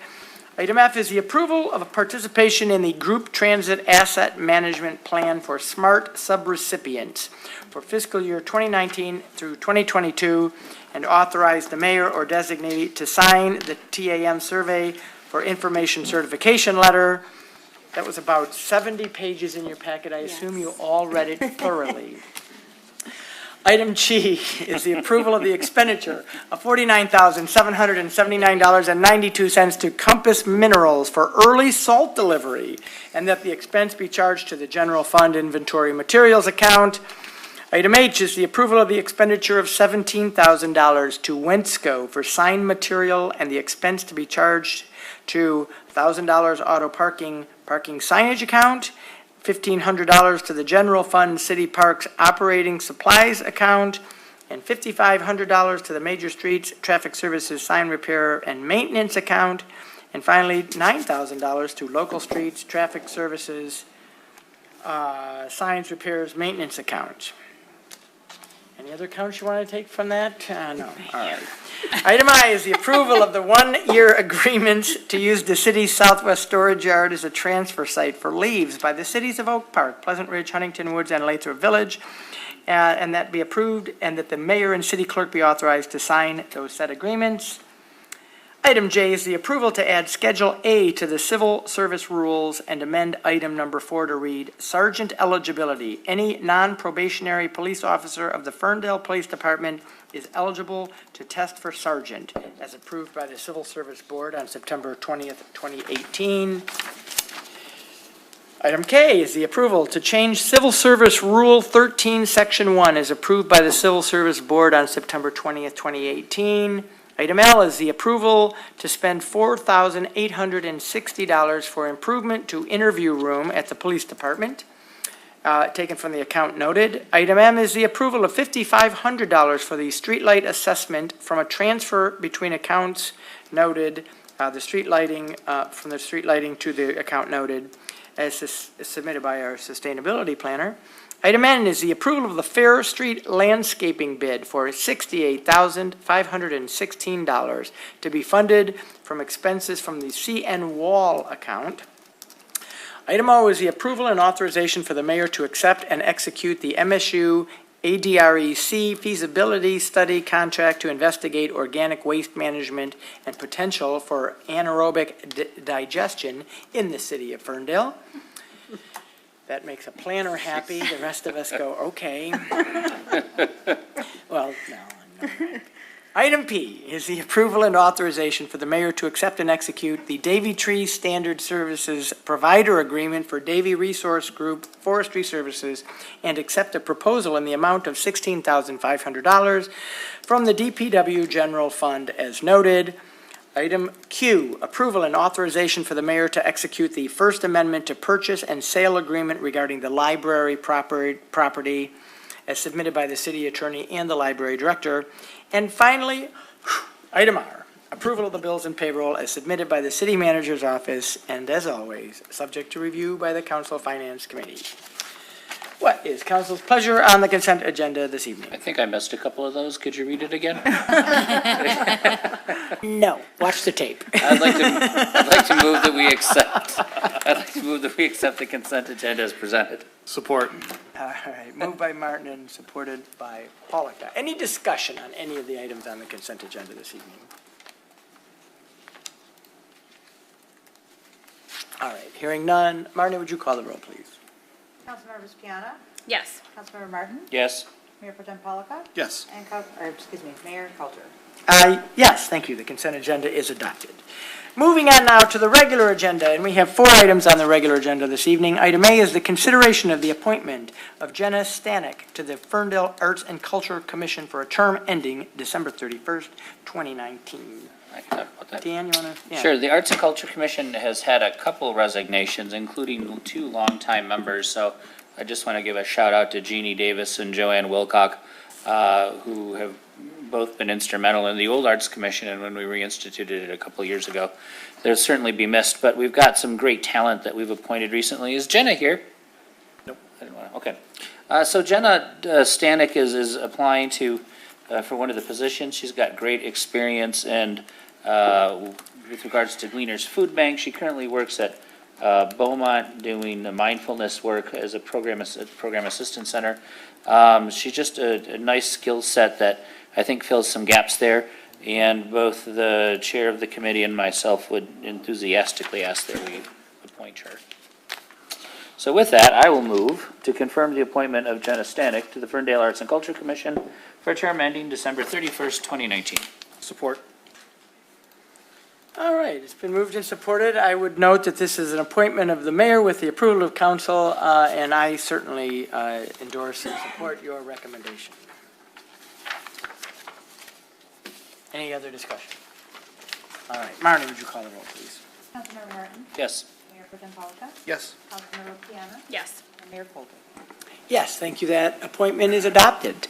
Item F is the approval of a participation in the Group Transit Asset Management Plan for Smart Subrecipients for fiscal year 2019 through 2022 and authorize the mayor or designee to sign the TAM survey for information certification letter. That was about 70 pages in your packet. I assume you all read it thoroughly. Item G is the approval of the expenditure of $49,779.92 to Compass Minerals for early salt delivery, and that the expense be charged to the general fund inventory materials account. Item H is the approval of the expenditure of $17,000 to Wensco for sign material and the expense to be charged to $1,000 auto parking signage account, $1,500 to the general fund city parks operating supplies account, and $5,500 to the major streets traffic services sign repair and maintenance account, and finally $9,000 to local streets traffic services signs repairs maintenance account. Any other accounts you want to take from that? No. All right. Item I is the approval of the one-year agreements to use the city's southwest storage yard as a transfer site for leaves by the cities of Oak Park, Pleasant Ridge, Huntington Woods, and Lathrop Village, and that be approved, and that the mayor and city clerk be authorized to sign those said agreements. Item J is the approval to add Schedule A to the civil service rules and amend item number 4 to read, Sergeant eligibility. Any non-probationary police officer of the Ferndale Police Department is eligible to test for sergeant, as approved by the Civil Service Board on September 20th, 2018. Item K is the approval to change Civil Service Rule 13, Section 1, as approved by the Civil Service Board on September 20th, 2018. Item L is the approval to spend $4,860 for improvement to interview room at the police department, taken from the account noted. Item M is the approval of $5,500 for the streetlight assessment from a transfer between accounts noted, the street lighting, from the street lighting to the account noted, as submitted by our sustainability planner. Item N is the approval of the Fair Street landscaping bid for $68,516 to be funded from expenses from the CN Wall account. Item O is the approval and authorization for the mayor to accept and execute the MSU ADREC feasibility study contract to investigate organic waste management and potential for anaerobic digestion in the city of Ferndale. That makes a planner happy. The rest of us go, okay. Well, no. Item P is the approval and authorization for the mayor to accept and execute the Davy Tree Standard Services Provider Agreement for Davy Resource Group Forestry Services and accept a proposal in the amount of $16,500 from the DPW General Fund as noted. Item Q, approval and authorization for the mayor to execute the First Amendment to Purchase and Sale Agreement regarding the library property as submitted by the city attorney and the library director. And finally, item R, approval of the bills and payroll as submitted by the city manager's office and as always, subject to review by the council finance committee. What is council's pleasure on the consent agenda this evening? I think I missed a couple of those. Could you read it again? No, watch the tape. I'd like to move that we accept. I'd like to move that we accept the consent agenda as presented. Support. All right, moved by Martin and supported by Pollock. Any discussion on any of the items on the consent agenda this evening? All right, hearing none. Martin, would you call the roll, please? Councilmember Spiana? Yes. Councilmember Martin? Yes. Mayor Pro Tem Polika? Yes. And, Mayor Coulter? Yes, thank you. The consent agenda is adopted. Moving on now to the regular agenda, and we have 4 items on the regular agenda this evening. Item A is the consideration of the appointment of Jenna Stanek to the Ferndale Arts and Culture Commission for a term ending December 31st, 2019. I can talk about that. Dan, you want to? Yeah. Sure. The Arts and Culture Commission has had a couple resignations, including 2 longtime members. So I just want to give a shout out to Jeannie Davis and Joanne Wilcock, who have both been instrumental in the old Arts Commission and when we reinstituted it a couple of years ago. They'll certainly be missed, but we've got some great talent that we've appointed recently. Is Jenna here? Nope. I didn't want to. Okay. So Jenna Stanek is applying to for one of the positions. She's got great experience and with regards to Gleaner's Food Bank. She currently works at Beaumont doing the mindfulness work as a program assistant center. She's just a nice skill set that I think fills some gaps there. And both the chair of the committee and myself would enthusiastically ask that we appoint her. So with that, I will move to confirm the appointment of Jenna Stanek to the Ferndale Arts and Culture Commission for a term ending December 31st, 2019. Support. All right, it's been moved and supported. I would note that this is an appointment of the mayor with the approval of council, and I certainly endorse and support your recommendation. Any other discussion? All right, Marnie, would you call the roll, please? Councilmember Martin? Yes. Mayor Pro Tem Polika? Yes. Councilmember Spiana? Yes. And Mayor Coulter? Yes, thank you. That appointment is adopted.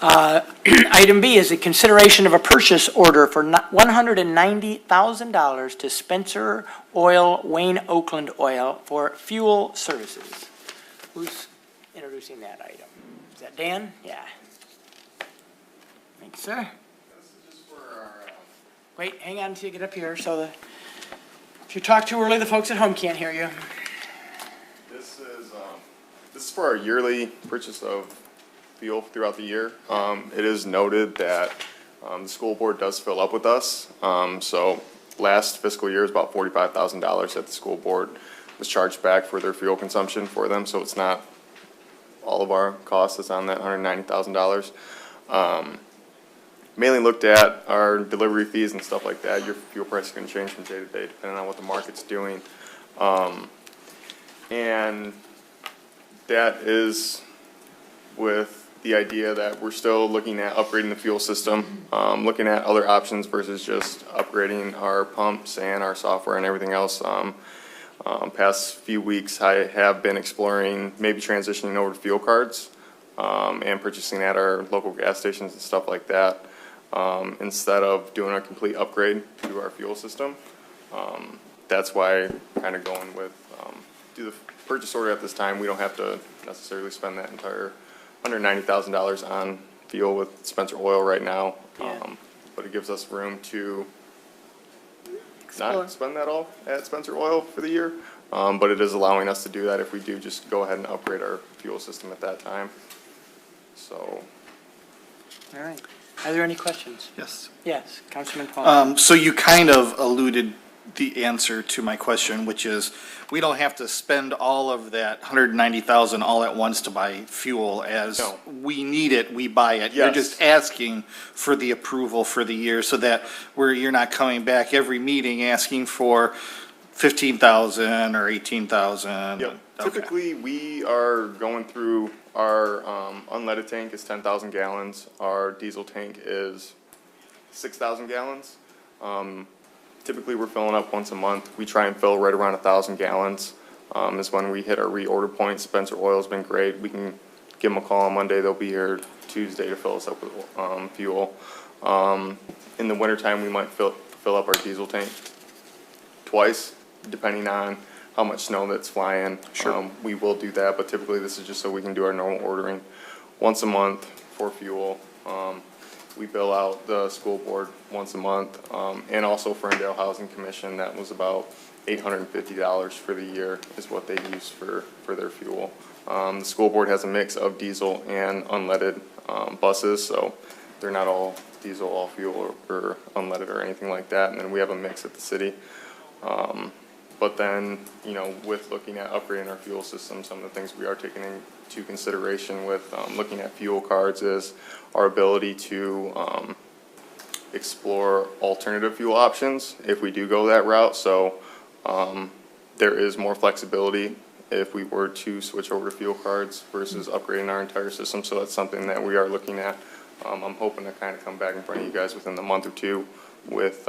Item B is a consideration of a purchase order for $190,000 to Spencer Oil, Wayne Oakland Oil for fuel services. Who's introducing that item? Is that Dan? Yeah. Thank you, sir. Wait, hang on until you get up here so if you talk too early, the folks at home can't hear you. This is for our yearly purchase of fuel throughout the year. It is noted that the school board does fill up with us. So last fiscal year is about $45,000 that the school board was charged back for their fuel consumption for them. So it's not all of our cost is on that $190,000. Mainly looked at our delivery fees and stuff like that. Your fuel price is going to change from day to day depending on what the market's doing. And that is with the idea that we're still looking at upgrading the fuel system, looking at other options versus just upgrading our pumps and our software and everything else. Past few weeks, I have been exploring maybe transitioning over to fuel cards and purchasing at our local gas stations and stuff like that instead of doing a complete upgrade to our fuel system. That's why kind of going with do the purchase order at this time. We don't have to necessarily spend that entire $190,000 on fuel with Spencer Oil right now, but it gives us room to not spend that all at Spencer Oil for the year, but it is allowing us to do that if we do just go ahead and upgrade our fuel system at that time. So. All right. Are there any questions? Yes. Yes, Councilman Paul. So you kind of alluded the answer to my question, which is, we don't have to spend all of that 190,000 all at once to buy fuel. As No. we need it, we buy it. You're Yes. just asking for the approval for the year, so that you're not coming back every meeting asking for 15,000 or 18,000. Yep. Typically, we are going through our unleaded tank is 10,000 gallons. Our diesel tank is 6,000 gallons. Typically, we're filling up once a month. We try and fill right around 1,000 gallons. Is when we hit our reorder point. Spencer Oil's been great. We can give them a call on Monday. They'll be here Tuesday to fill us up with fuel. In the wintertime, we might fill up our diesel tank twice, depending on how much snow that's flying. Sure. We will do that, but typically this is just so we can do our normal ordering once a month for fuel. We bill out the school board once a month, and also Ferndale Housing Commission. That was about $850 for the year is what they use for their fuel. The school board has a mix of diesel and unleaded buses, so they're not all diesel, all fuel, or unleaded or anything like that. And then we have a mix at the city. But then, you know, with looking at upgrading our fuel system, some of the things we are taking into consideration with looking at fuel cards is our ability to explore alternative fuel options if we do go that route. So there is more flexibility if we were to switch over to fuel cards versus upgrading our entire system. So that's something that we are looking at. I'm hoping to kind of come back in front of you guys within the month or two with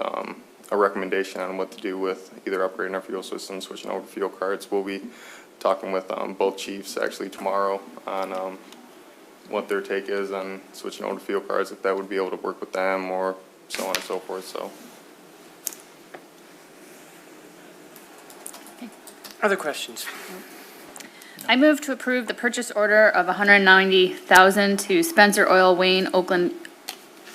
a recommendation on what to do with either upgrading our fuel system, switching over to fuel cards. We'll be talking with both chiefs actually tomorrow on what their take is on switching over to fuel cards, if that would be able to work with them or so on and so forth. So. Other questions? I move to approve the purchase order of $190,000 to Spencer Oil, Wayne, Oakland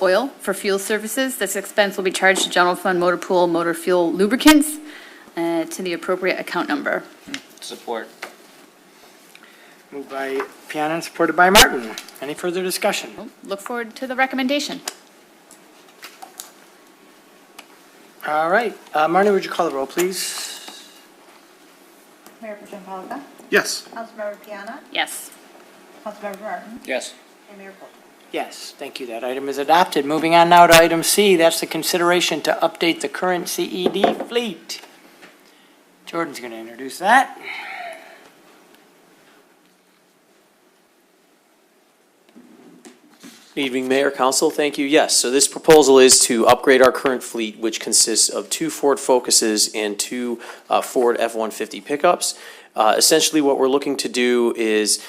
Oil for fuel services. This expense will be charged to General Fund Motor Pool Motor Fuel Lubricants to the appropriate account number. Support. Moved by Piana and supported by Martin. Any further discussion? Look forward to the recommendation. All right. Martin, would you call the roll, please? Mayor Pro Tem Polka? Yes. Councilmember Piana? Yes. Councilmember Martin? Yes. And Mayor Coulter? Yes, thank you. That item is adopted. Moving on now to item C. That's the consideration to update the current CED fleet. Jordan's going to introduce that. Good evening, Mayor, Council. Thank you. Yes, so this proposal is to upgrade our current fleet, which consists of 2 Ford Focuses and 2 Ford F-150 pickups. Essentially, what we're looking to do is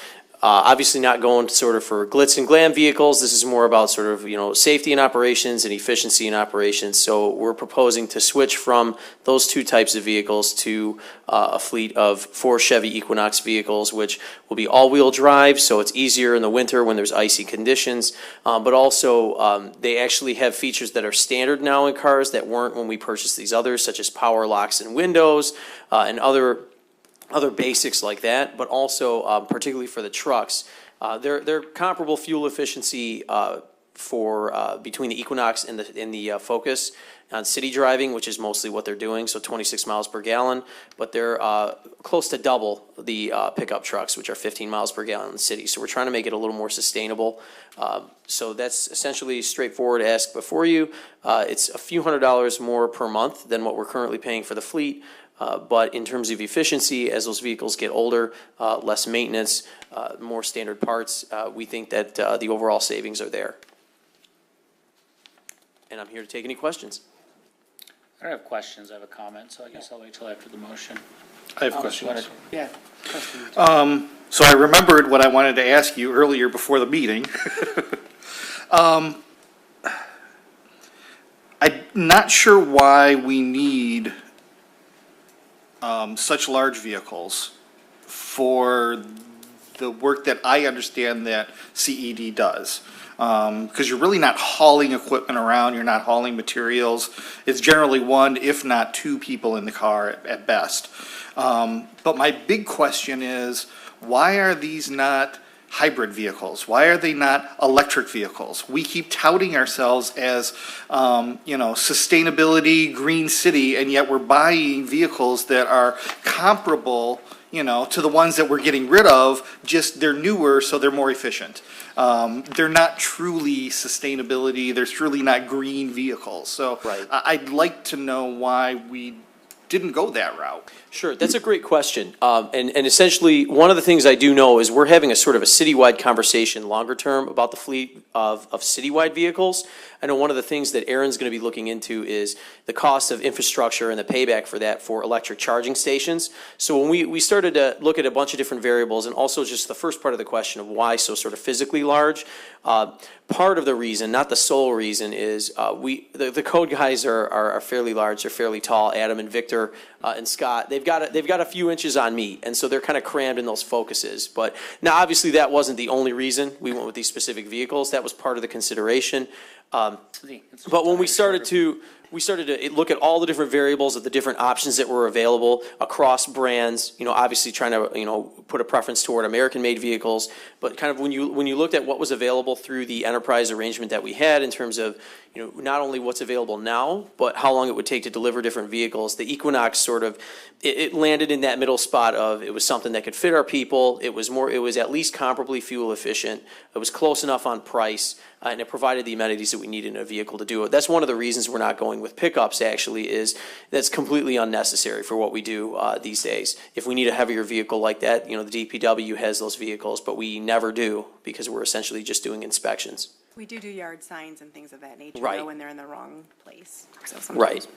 obviously not going sort of for glitz and glam vehicles. This is more about sort of, you know, safety in operations and efficiency in operations. So we're proposing to switch from those 2 types of vehicles to a fleet of 4 Chevy Equinox vehicles, which will be all-wheel drive, so it's easier in the winter when there's icy conditions. But also, they actually have features that are standard now in cars that weren't when we purchased these others, such as power locks and windows and other basics like that, but also particularly for the trucks. They're comparable fuel efficiency for between the Equinox and the Focus on city driving, which is mostly what they're doing, so 26 miles per gallon, but they're close to double the pickup trucks, which are 15 miles per gallon in the city. So we're trying to make it a little more sustainable. So that's essentially straightforward to ask before you. It's a few $100s more per month than what we're currently paying for the fleet. But in terms of efficiency, as those vehicles get older, less maintenance, more standard parts, we think that the overall savings are there. And I'm here to take any questions. I don't have questions, I have a comment, so I guess I'll wait till after the motion. I have questions. Yeah, questions. So I remembered what I wanted to ask you earlier before the meeting. I'm not sure why we need such large vehicles for the work that I understand that CED does. Because you're really not hauling equipment around, you're not hauling materials. It's generally 1, if not 2 people in the car at best. But my big question is, why are these not hybrid vehicles? Why are they not electric vehicles? We keep touting ourselves as, sustainability, green city, and yet we're buying vehicles that are comparable, to the ones that we're getting rid of, just they're newer, so they're more efficient. They're not truly sustainability, they're truly not green vehicles. So I'd like to know why we didn't go that route. Sure, that's a great question. And essentially, one of the things I do know is we're having a sort of a citywide conversation longer term about the fleet of citywide vehicles. I know one of the things that Aaron's going to be looking into is the cost of infrastructure and the payback for that for electric charging stations. So when we started to look at a bunch of different variables, and also just the first part of the question of why so sort of physically large, part of the reason, not the sole reason, is the code guys are fairly large, they're fairly tall. Adam and Victor and Scott, they've got a few inches on me, and so they're kind of crammed in those focuses. But now, obviously, that wasn't the only reason we went with these specific vehicles. That was part of the consideration. But when we started to look at all the different variables of the different options that were available across brands, obviously trying to, put a preference toward American-made vehicles, but kind of when you looked at what was available through the enterprise arrangement that we had in terms of, not only what's available now, but how long it would take to deliver different vehicles, the Equinox sort of, it landed in that middle spot of it was something that could fit our people, it was at least comparably fuel efficient, it was close enough on price, and it provided the amenities that we needed in a vehicle to do it. That's one of the reasons we're not going with pickups, actually, is that's completely unnecessary for what we do these days. If we need a heavier vehicle like that, the DPW has those vehicles, but we never do because we're essentially just doing inspections. We do yard signs and things of that nature, Right. though, when they're in the wrong place. So sometimes- Right.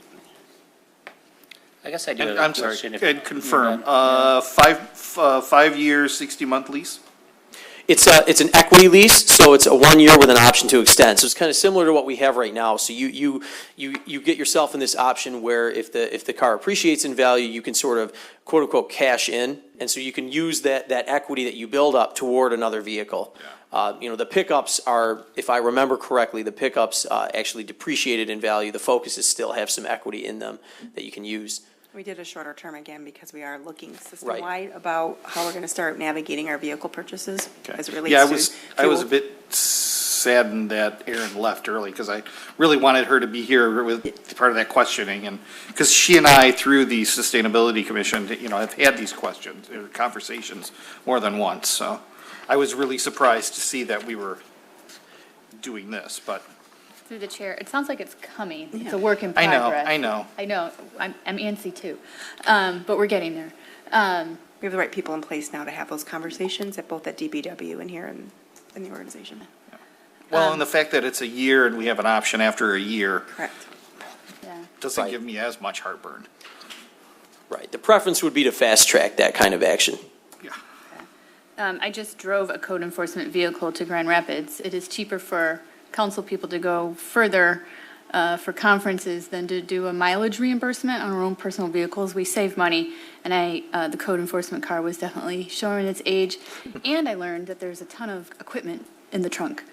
I guess I do have And a I'm sorry, question. and confirm, 5 years, 60-month lease? It's an equity lease, so it's a 1 year with an option to extend. So it's kind of similar to what we have right now. So you get yourself in this option where if the car appreciates in value, you can sort of quote unquote cash in, and so you can use that equity that you build up toward another vehicle. The pickups are, if I remember correctly, the pickups actually depreciated in value. The Focuses still have some equity in them that you can use. We did a shorter term again because we are looking system-wide about how we're going to start navigating our vehicle purchases as it relates to I was a fuel. bit saddened that Erin left early because I really wanted her to be here with part of that questioning, and because she and I, through the Sustainability Commission, have had these questions or conversations more than once. So I was really surprised to see that we were doing this, but. Through the chair, it sounds like it's coming. It's a work in progress. I know. I'm antsy too, but we're getting there. We have the right people in place now to have those conversations both at DPW and here in the organization. Well, and the fact that it's a year and we have an option after a year. Correct. Doesn't give me as much heartburn. Right. The preference would be to fast track that kind of action. I just drove a code enforcement vehicle to Grand Rapids. It is cheaper for council people to go further for conferences than to do a mileage reimbursement on our own personal vehicles. We save money, and the code enforcement car was definitely showing its age. And I learned that there's a ton of equipment in the trunk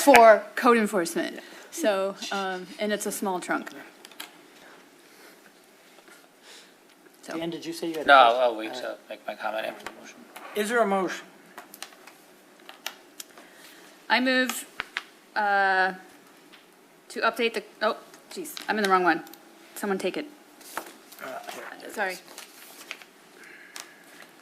for code enforcement. So, and it's a small trunk. Dan, did you say you had a No, question? I'll wait to make my comment after the motion. Is there a motion? I move to update the, I'm in the wrong one. Someone take it. Sorry.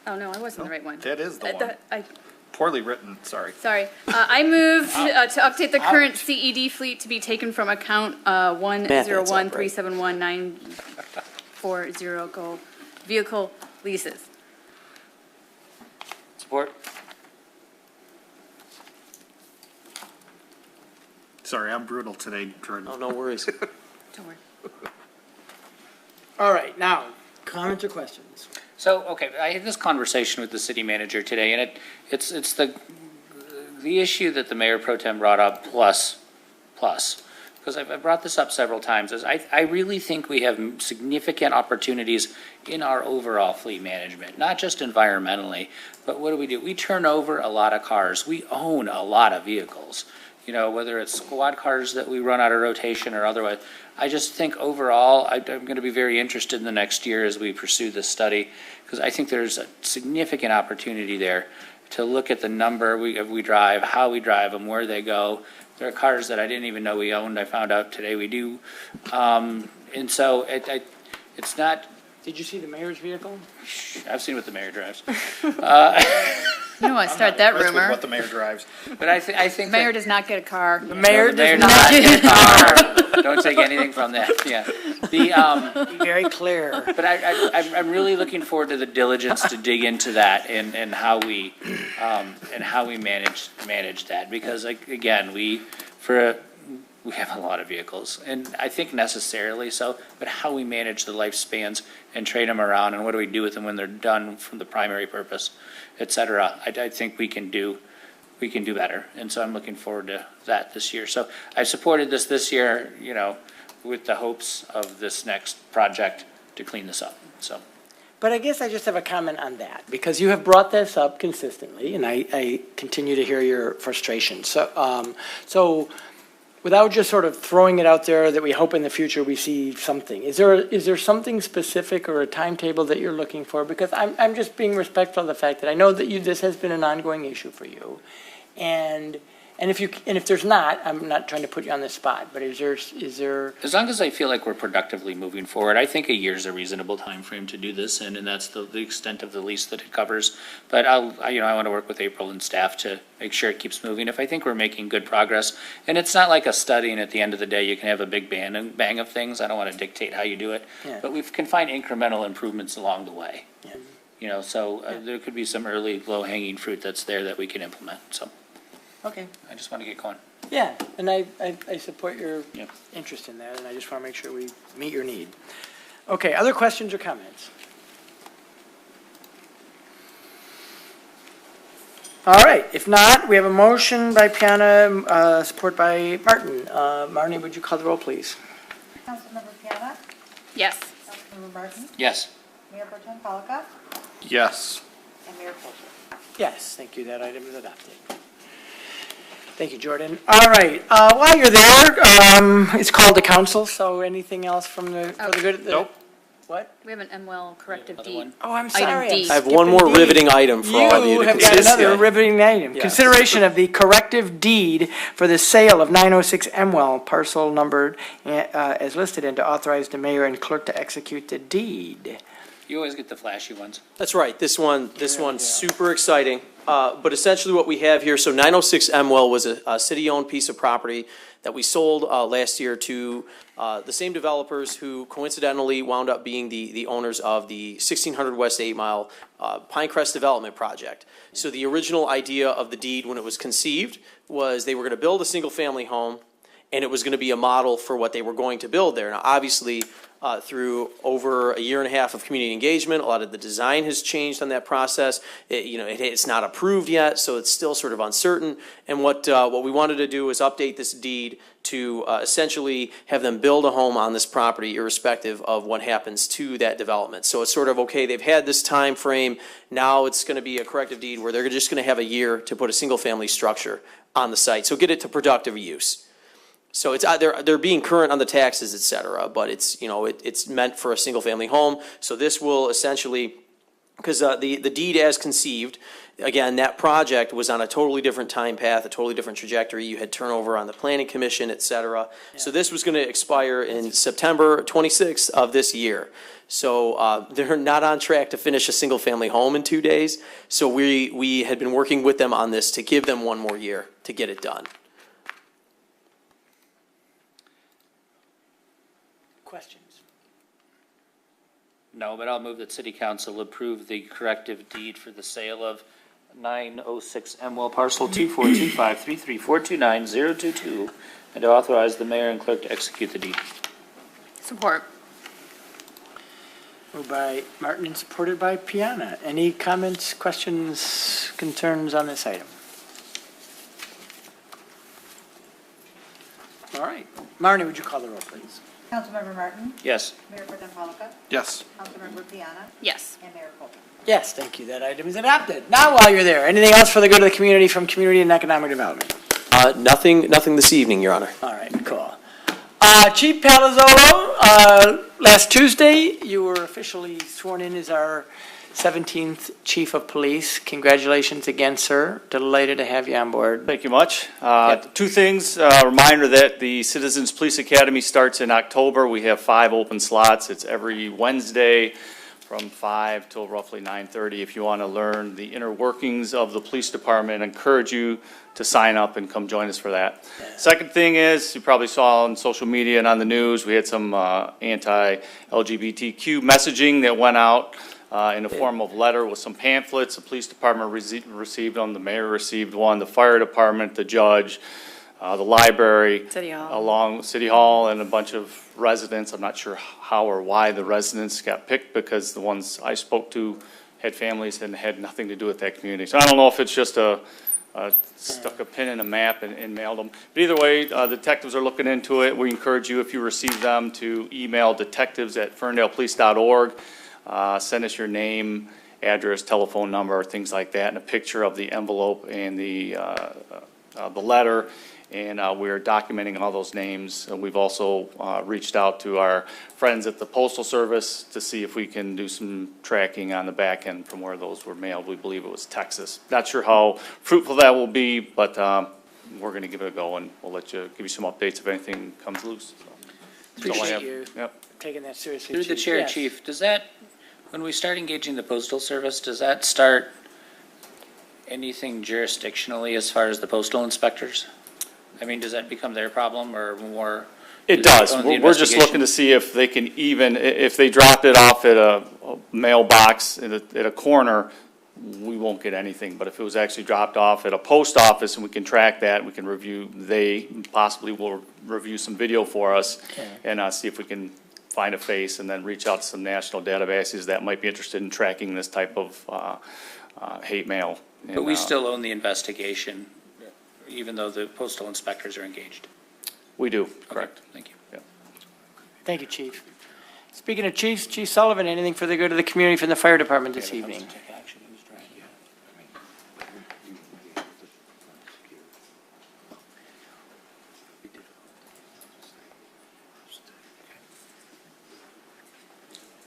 Oh, no, I wasn't the right one. That is the one. Poorly written, sorry. Sorry. I move to update the current CED fleet to be taken from account 101371940 go vehicle leases. Support? Sorry, I'm brutal today, Jordan. Oh, no worries. Don't worry. All right, now, comments or questions? So, okay, I had this conversation with the city manager today, and it's the issue that the mayor pro tem brought up plus, because I've brought this up several times, is I really think we have significant opportunities in our overall fleet management, not just environmentally, but what do? We turn over a lot of cars. We own a lot of vehicles. Whether it's squad cars that we run out of rotation or otherwise. I just think overall, I'm going to be very interested in the next year as we pursue this study, because I think there's a significant opportunity there. to look at the number we drive, how we drive them, where they go. There are cars that I didn't even know we owned. I found out today we do. And so it's not. Did you see the mayor's vehicle? I've seen what the mayor drives. You don't want to start that That's with rumor. what the mayor drives. But I think Mayor does not get a car. The mayor mayor does not get a car. Don't take anything from that. Yeah. Be very clear. But I'm really looking forward to the diligence to dig into that and how we manage that, because again, we have a lot of vehicles, and I think necessarily so, but how we manage the lifespans and trade them around, and what do we do with them when they're done from the primary purpose, et cetera, I think we can do better. And so I'm looking forward to that this year. So I supported this year, with the hopes of this next project to clean this up, so. But I guess I just have a comment on that, because you have brought this up consistently, and I continue to hear your frustration. So without just sort of throwing it out there that we hope in the future we see something, is there something specific or a timetable that you're looking for? Because I'm just being respectful of the fact that I know that this has been an ongoing issue for you, and if there's not, I'm not trying to put you on the spot, but is there? As long as I feel like we're productively moving forward, I think a year is a reasonable time frame to do this, and that's the extent of the lease that it covers. But I want to work with April and staff to make sure it keeps moving. If I think we're making good progress, and it's not like a study, and at the end of the day, you can have a big bang of things. I don't want to dictate how you do it, but we can find incremental improvements along the way. Yeah. So there could be some early low-hanging fruit that's there that we can implement. So. Okay. I just want to get going. Yeah, and I support your interest in that, and I just want to make sure we meet your need. Okay, other questions or comments? All right, if not, we have a motion by Piana, support by Martin. Marnie, would you call the roll, please? Councilmember Piana? Yes. Councilmember Martin? Yes. Mayor Pro Tem Polika? Yes. And Mayor Coulter? Yes, thank you. That item is adopted. Thank you, Jordan. All right, while you're there, it's called the council, so anything else for the good of the? Nope. What? We have an MWell corrective deed. Oh, I'm sorry. Item D. I have one more riveting item for all of you to have got consider. another riveting item. Yeah. Consideration of the corrective deed for the sale of 906 Mwell, parcel numbered as listed, and to authorize the mayor and clerk to execute the deed. You always get the flashy ones. That's right. This one's super exciting. But essentially what we have here, so 906 Mwell was a city-owned piece of property that we sold last year to the same developers who coincidentally wound up being the owners of the 1600 West 8 Mile Pinecrest Development Project. So the original idea of the deed when it was conceived was they were going to build a single-family home, and it was going to be a model for what they were going to build there. Now, obviously, through over a year and a half of community engagement, a lot of the design has changed on that process. It's not approved yet, so it's still sort of uncertain. And what we wanted to do is update this deed to essentially have them build a home on this property irrespective of what happens to that development. So it's sort of, okay, they've had this time frame, now it's going to be a corrective deed where they're just going to have a year to put a single-family structure on the site. So get it to productive use. So it's they're being current on the taxes, et cetera, but it's meant for a single family home. So this will essentially, because the deed as conceived, again, that project was on a totally different time path, a totally different trajectory. You had turnover on the planning commission, et cetera. Yeah. So this was going to expire in September 26th of this year. So they're not on track to finish a single family home in 2 days. So we had been working with them on this to give them one more year to get it done. Questions? No, but I'll move that City Council approve the corrective deed for the sale of 906 Mwell parcel 2425334290022, and to authorize the mayor and clerk to execute the deed. Support. Moved by Martin and supported by Piana. Any comments, questions, concerns on this item? All right. Marnie, would you call the roll, please? Councilmember Martin? Yes. Mayor Pro Tem Polika? Yes. Councilmember Piana? Yes. And Mayor Coulter? Yes, thank you. That item is adopted. Now, while you're there, anything else for the good of the community from Community and Economic Development? Nothing this evening, Your Honor. All right, cool. Chief Palazzolo, last Tuesday, you were officially sworn in as our 17th Chief of Police. Congratulations again, sir. Delighted to have you on board. Thank you much. Two things. Reminder that the Citizens Police Academy starts in October. We have 5 open slots. It's every Wednesday from 5 till roughly 9:30. If you want to learn the inner workings of the police department, I encourage you to sign up and come join us for that. Second thing is, you probably saw on social media and on the news, we had some anti-LGBTQ messaging that went out in the form of letter with some pamphlets. The police department received them, the mayor received one, the fire department, the judge, the library. City Hall. Along City Hall, and a bunch of residents. I'm not sure how or why the residents got picked, because the ones I spoke to had families and had nothing to do with that community. So I don't know if it's just stuck a pin in a map and mailed them. But either way, detectives are looking into it. We encourage you, if you receive them, to email detectives@ferndalepolice.org. Send us your name, address, telephone number, things like that, and a picture of the envelope and the letter. And we're documenting all those names. And we've also reached out to our friends at the Postal Service to see if we can do some tracking on the back end from where those were mailed. We believe it was Texas. Not sure how fruitful that will be, but we're going to give it a go, and we'll give you some updates if anything comes loose. So, Appreciate you taking that seriously. Through the Chief. chair, Yes. Chief, does that, when we start engaging the Postal Service, does that start anything jurisdictionally as far as the postal inspectors? I mean, does that become their problem or more? It does. We're just looking to see if they can if they dropped it off at a mailbox at a corner, we won't get anything. But if it was actually dropped off at a post office and we can track that, we can review, they possibly will review some video for us and see if we can find a face, and then reach out to some national databases that might be interested in tracking this type of hate mail. But we still own the investigation, even though the postal inspectors are engaged. We do, correct. Okay, thank you. Thank you, Chief. Speaking of chiefs, Chief Sullivan, anything for the good of the community from the fire department this evening?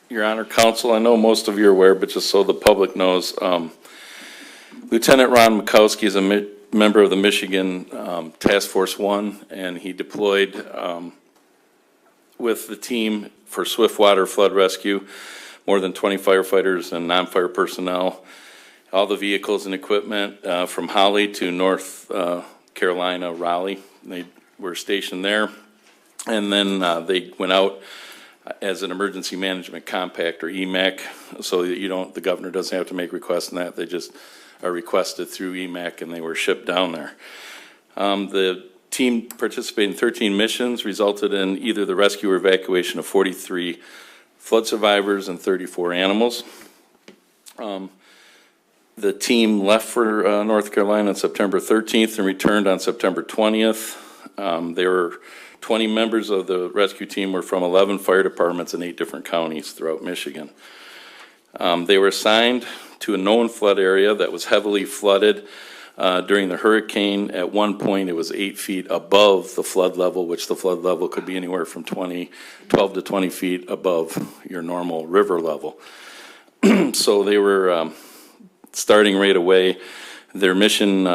Your Honor, Counsel, I know most of you are aware, but just so the public knows, Lieutenant Ron Mikowski is a member of the Michigan Task Force 1, and he deployed with the team for swiftwater flood rescue, more than 20 firefighters and non-fire personnel, all the vehicles and equipment from Holly to North Carolina, Raleigh. They were stationed there, and then they went out as an emergency management compact, or EMAC, so that the governor doesn't have to make requests on that. They just are requested through EMAC, and they were shipped down there. The team participated in 13 missions, resulted in either the rescue or evacuation of 43 flood survivors and 34 animals. The team left for North Carolina on September 13th and returned on September 20th. There were 20 members of the rescue team were from 11 fire departments in 8 different counties throughout Michigan. They were assigned to a known flood area that was heavily flooded during the hurricane. At one point, it was 8 feet above the flood level, which the flood level could be anywhere from 12 to 20 feet above your normal river level. So they were starting right away. Their mission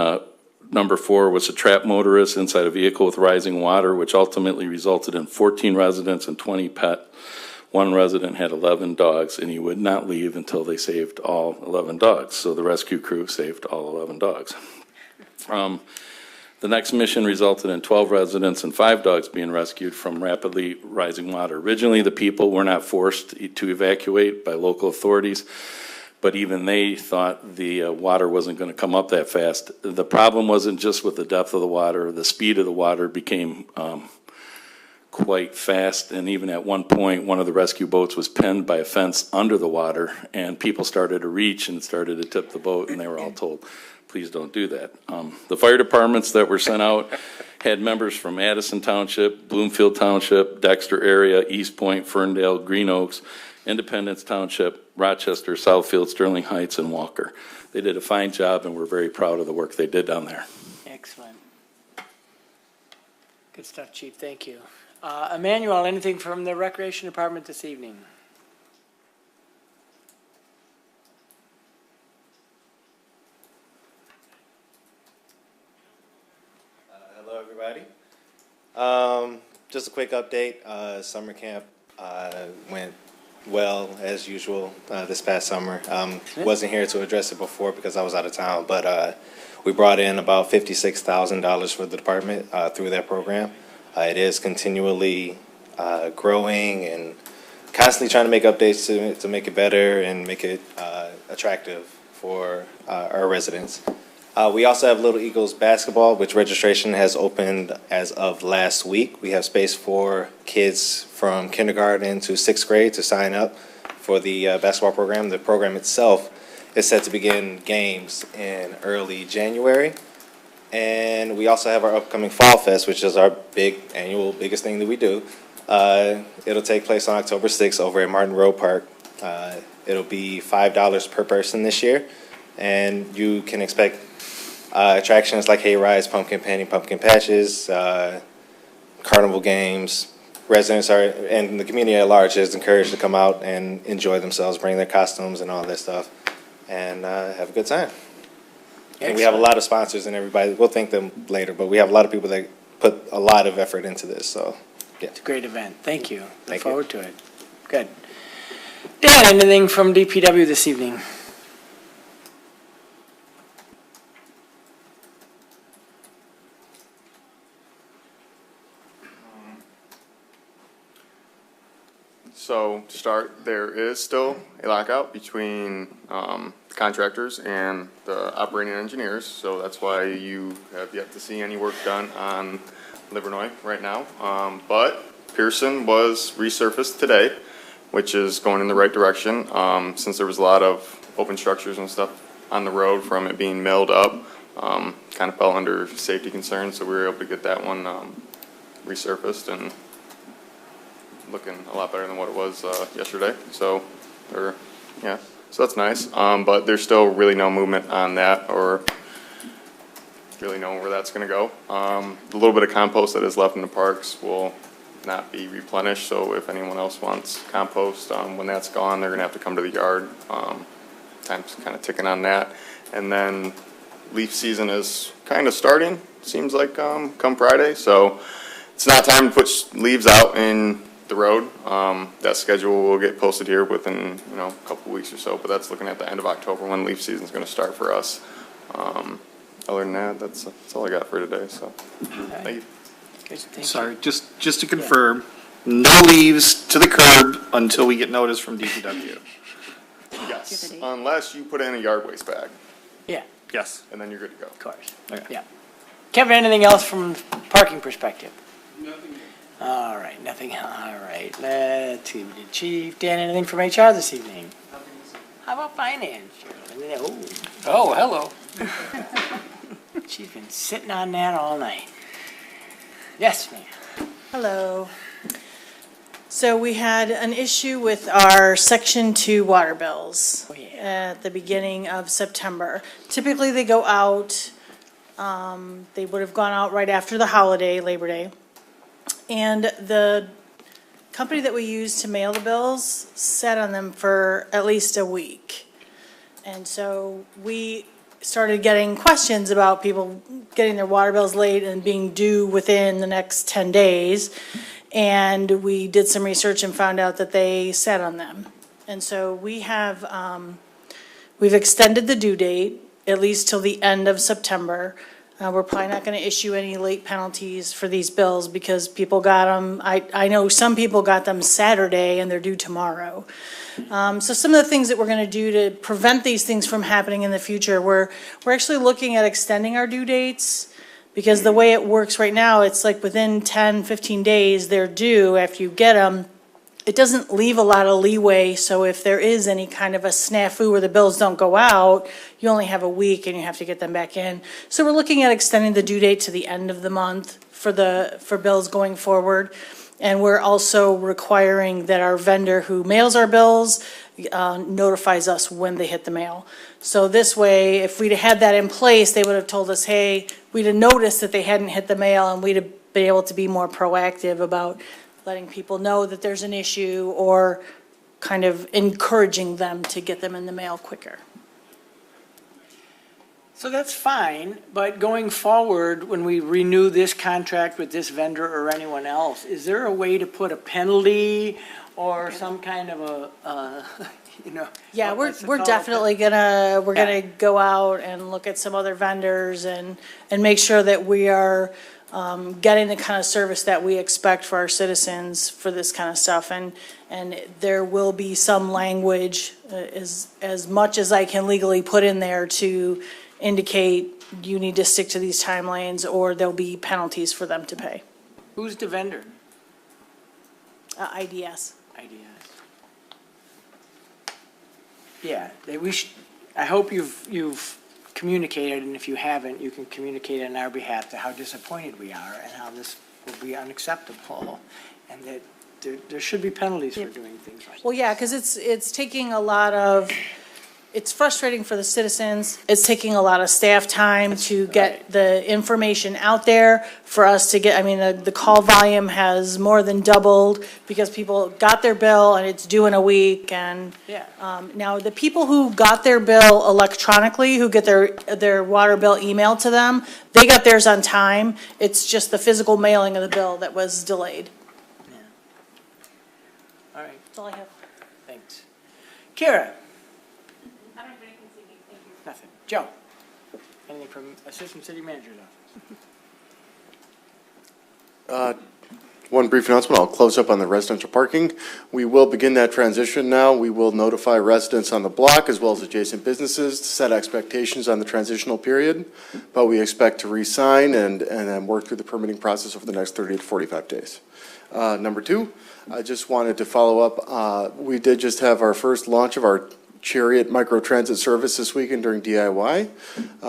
number 4 was to trap motorists inside a vehicle with rising water, which ultimately resulted in 14 residents and 20 pet. One resident had 11 dogs, and he would not leave until they saved all 11 dogs. So the rescue crew saved all 11 dogs. The next mission resulted in 12 residents and 5 dogs being rescued from rapidly rising water. Originally, the people were not forced to evacuate by local authorities, but even they thought the water wasn't going to come up that fast. The problem wasn't just with the depth of the water. The speed of the water became quite fast, and even at one point, one of the rescue boats was pinned by a fence under the water, and people started to reach and started to tip the boat, and they were all told, please don't do that. The fire departments that were sent out had members from Addison Township, Bloomfield Township, Dexter area, East Point, Ferndale, Green Oaks, Independence Township, Rochester, Southfield, Sterling Heights, and Walker. They did a fine job, and we're very proud of the work they did down there. Excellent. Good stuff, Chief. Thank you. Emmanuel, anything from the Recreation Department this evening? Just a quick update. Summer camp went well as usual this past summer. Wasn't here to address it before because I was out of town, but we brought in about $56,000 for the department through that program. It is continually growing and constantly trying to make updates to make it better and make it attractive for our residents. We also have Little Eagles basketball, which registration has opened as of last week. We have space for kids from kindergarten to 6th grade to sign up for the basketball program. The program itself is set to begin games in early January. And we also have our upcoming Fall Fest, which is our biggest thing that we do. It'll take place on October 6th over at Martin Road Park. It'll be $5 per person this year, and you can expect attractions like hay rides, pumpkin painting, pumpkin patches, carnival games. Residents and the community at large is encouraged to come out and enjoy themselves, bring their costumes and all that stuff, and have a good time. And we have a lot of sponsors and everybody. We'll thank them later, but we have a lot of people that put a lot of effort into this. So, yeah. It's a great event. Thank you. Look forward to it. Good. Dan, anything from DPW this evening? So to start, there is still a lockout between contractors and the operating engineers. So that's why you have yet to see any work done on Livernois right now. But Pearson was resurfaced today, which is going in the right direction. Since there was a lot of open structures and stuff on the road from it being milled up, kind of fell under safety concerns. So we were able to get that one resurfaced and looking a lot better than what it was yesterday. So that's nice. But there's still really no movement on that or really knowing where that's going to go. The little bit of compost that is left in the parks will not be replenished. So if anyone else wants compost, when that's gone, they're going to have to come to the yard. Time's kind of ticking on that. And then leaf season is kind of starting, seems like, come Friday. So it's not time to put leaves out in the road. That schedule will get posted here within a couple weeks or so, but that's looking at the end of October when leaf season is going to start for us. Other than that, that's all I got for today. So thank you. Sorry, just to confirm, no leaves to the curb until we get notice from DPW. Yes, unless you put in a yard waste bag. Yeah. Yes. And then you're good to go. Of course. Okay. Yeah. Kevin, anything else from parking perspective? Nothing. All right, nothing. All right, let's see. We did Chief. Dan, anything from HR this evening? How about finance? Oh, hello. She's been sitting on that all night. Yes, ma'am. Hello. So we had an issue with our Section 2 water bills at the beginning of September. Typically, they go out, they would have gone out right after the holiday, Labor Day. And the company that we use to mail the bills sat on them for at least a week. And so we started getting questions about people getting their water bills late and being due within the next 10 days. And we did some research and found out that they sat on them. And so we have, we've extended the due date at least till the end of September. We're probably not going to issue any late penalties for these bills because people got them. I know some people got them Saturday and they're due tomorrow. So some of the things that we're going to do to prevent these things from happening in the future, we're actually looking at extending our due dates because the way it works right now, it's like within 10, 15 days they're due after you get them. It doesn't leave a lot of leeway, so if there is any kind of a snafu where the bills don't go out, you only have a week and you have to get them back in. So we're looking at extending the due date to the end of the month for bills going forward. And we're also requiring that our vendor who mails our bills notifies us when they hit the mail. So this way, if we'd had that in place, they would have told us, hey, we'd have noticed that they hadn't hit the mail and we'd have been able to be more proactive about letting people know that there's an issue or kind of encouraging them to get them in the mail quicker. So that's fine, but going forward, when we renew this contract with this vendor or anyone else, is there a way to put a penalty or some kind of a, Yeah, what's it we're called? definitely gonna go out and look at some other vendors and make sure that we are getting the kind of service that we expect for our citizens for this kind of stuff. And there will be some language, as much as I can legally put in there to indicate you need to stick to these timelines or there'll be penalties for them to pay. Who's the vendor? IDS. Yeah, I hope you've communicated, and if you haven't, you can communicate on our behalf to how disappointed we are and how this will be unacceptable, and that there should be penalties for doing things like Well, yeah, because it's taking a lot of, it's frustrating for the citizens. It's taking a lot of staff time to get the information out there for us to get, I mean, the call volume has more than doubled because people got their bill and it's due in a week. And now the people who got their bill electronically, who get their water bill emailed to them, they got theirs on time. It's just the physical mailing of the bill that was delayed. All right. That's all I have. Thanks. Kara? Nothing. Joe? Anything from Assistant City Manager's office? One brief announcement, I'll close up on the residential parking. We will begin that transition now. We will notify residents on the block as well as adjacent businesses to set expectations on the transitional period, but we expect to re-sign and then work through the permitting process over the next 30 to 45 days. Number two, I just wanted to follow up. We did just have our first launch of our Chariot microtransit service this weekend during DIY.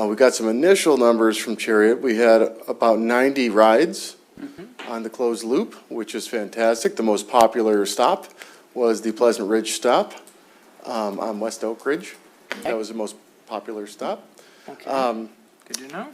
We got some initial numbers from Chariot. We had about 90 rides on the closed loop, which is fantastic. The most popular stop was the Pleasant Ridge stop on West Oak Ridge. That was the most popular stop. Okay. Good to know.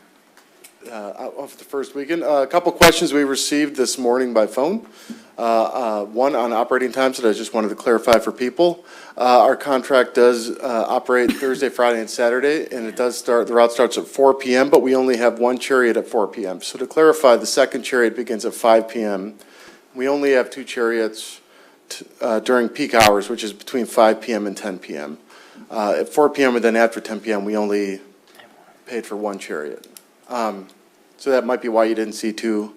Of the first weekend. A couple questions we received this morning by phone. One on operating times that I just wanted to clarify for people. Our contract does operate Thursday, Friday, and Saturday, and it does start, the route starts at 4 p.m., but we only have one chariot at 4 p.m. So to clarify, the second chariot begins at 5 p.m. We only have two chariots during peak hours, which is between 5 p.m. and 10 p.m. At 4 p.m. and then after 10 p.m., we only paid for one chariot. So that might be why you didn't see two.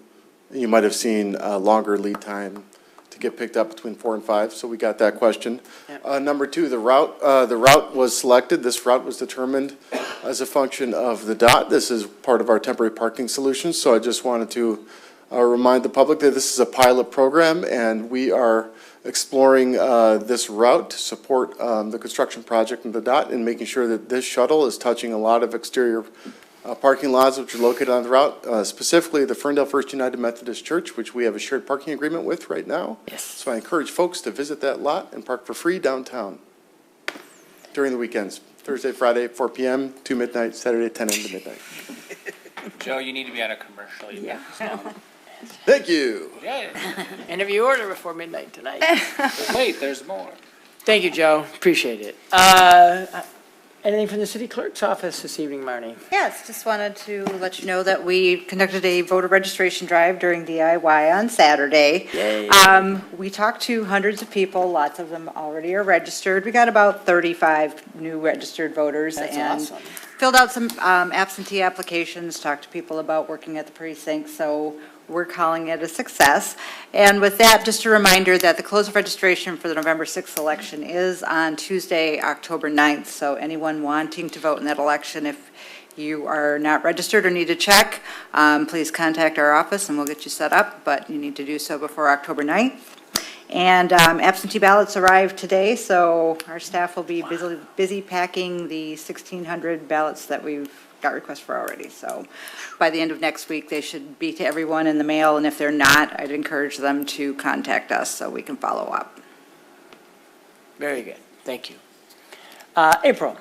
You might have seen a longer lead time to get picked up between 4 and 5. So we got that question. Number two, the route was selected. This route was determined as a function of the DOT. This is part of our temporary parking solutions. So I just wanted to remind the public that this is a pilot program, and we are exploring this route to support the construction project in the DOT and making sure that this shuttle is touching a lot of exterior parking lots which are located on the route, specifically the Ferndale First United Methodist Church, which we have a shared parking agreement with right now. Yes. So I encourage folks to visit that lot and park for free downtown during the weekends, Thursday, Friday, 4 p.m. to midnight, Saturday, 10 a.m. to midnight. Joe, you need to be on a commercial. Thank you. Yeah. And if you order before midnight tonight. Wait, there's more. Thank you, Joe. Appreciate it. Anything from the city clerk's office this evening, Marnie? Yes, just wanted to let you know that we conducted a voter registration drive during DIY on Saturday. Yay. We talked to hundreds of people, lots of them already are registered. We got about 35 new registered voters. That's and awesome. filled out some absentee applications, talked to people about working at the precinct, so we're calling it a success. And with that, just a reminder that the close of registration for the November 6th election is on Tuesday, October 9th. So anyone wanting to vote in that election, if you are not registered or need to check, please contact our office and we'll get you set up, but you need to do so before October 9th. And absentee ballots arrived today, so our staff will be busy packing the 1,600 ballots that we've got requests for already. So by the end of next week, they should be to everyone in the mail, and if they're not, I'd encourage them to contact us so we can follow up. Very good. Thank you. April.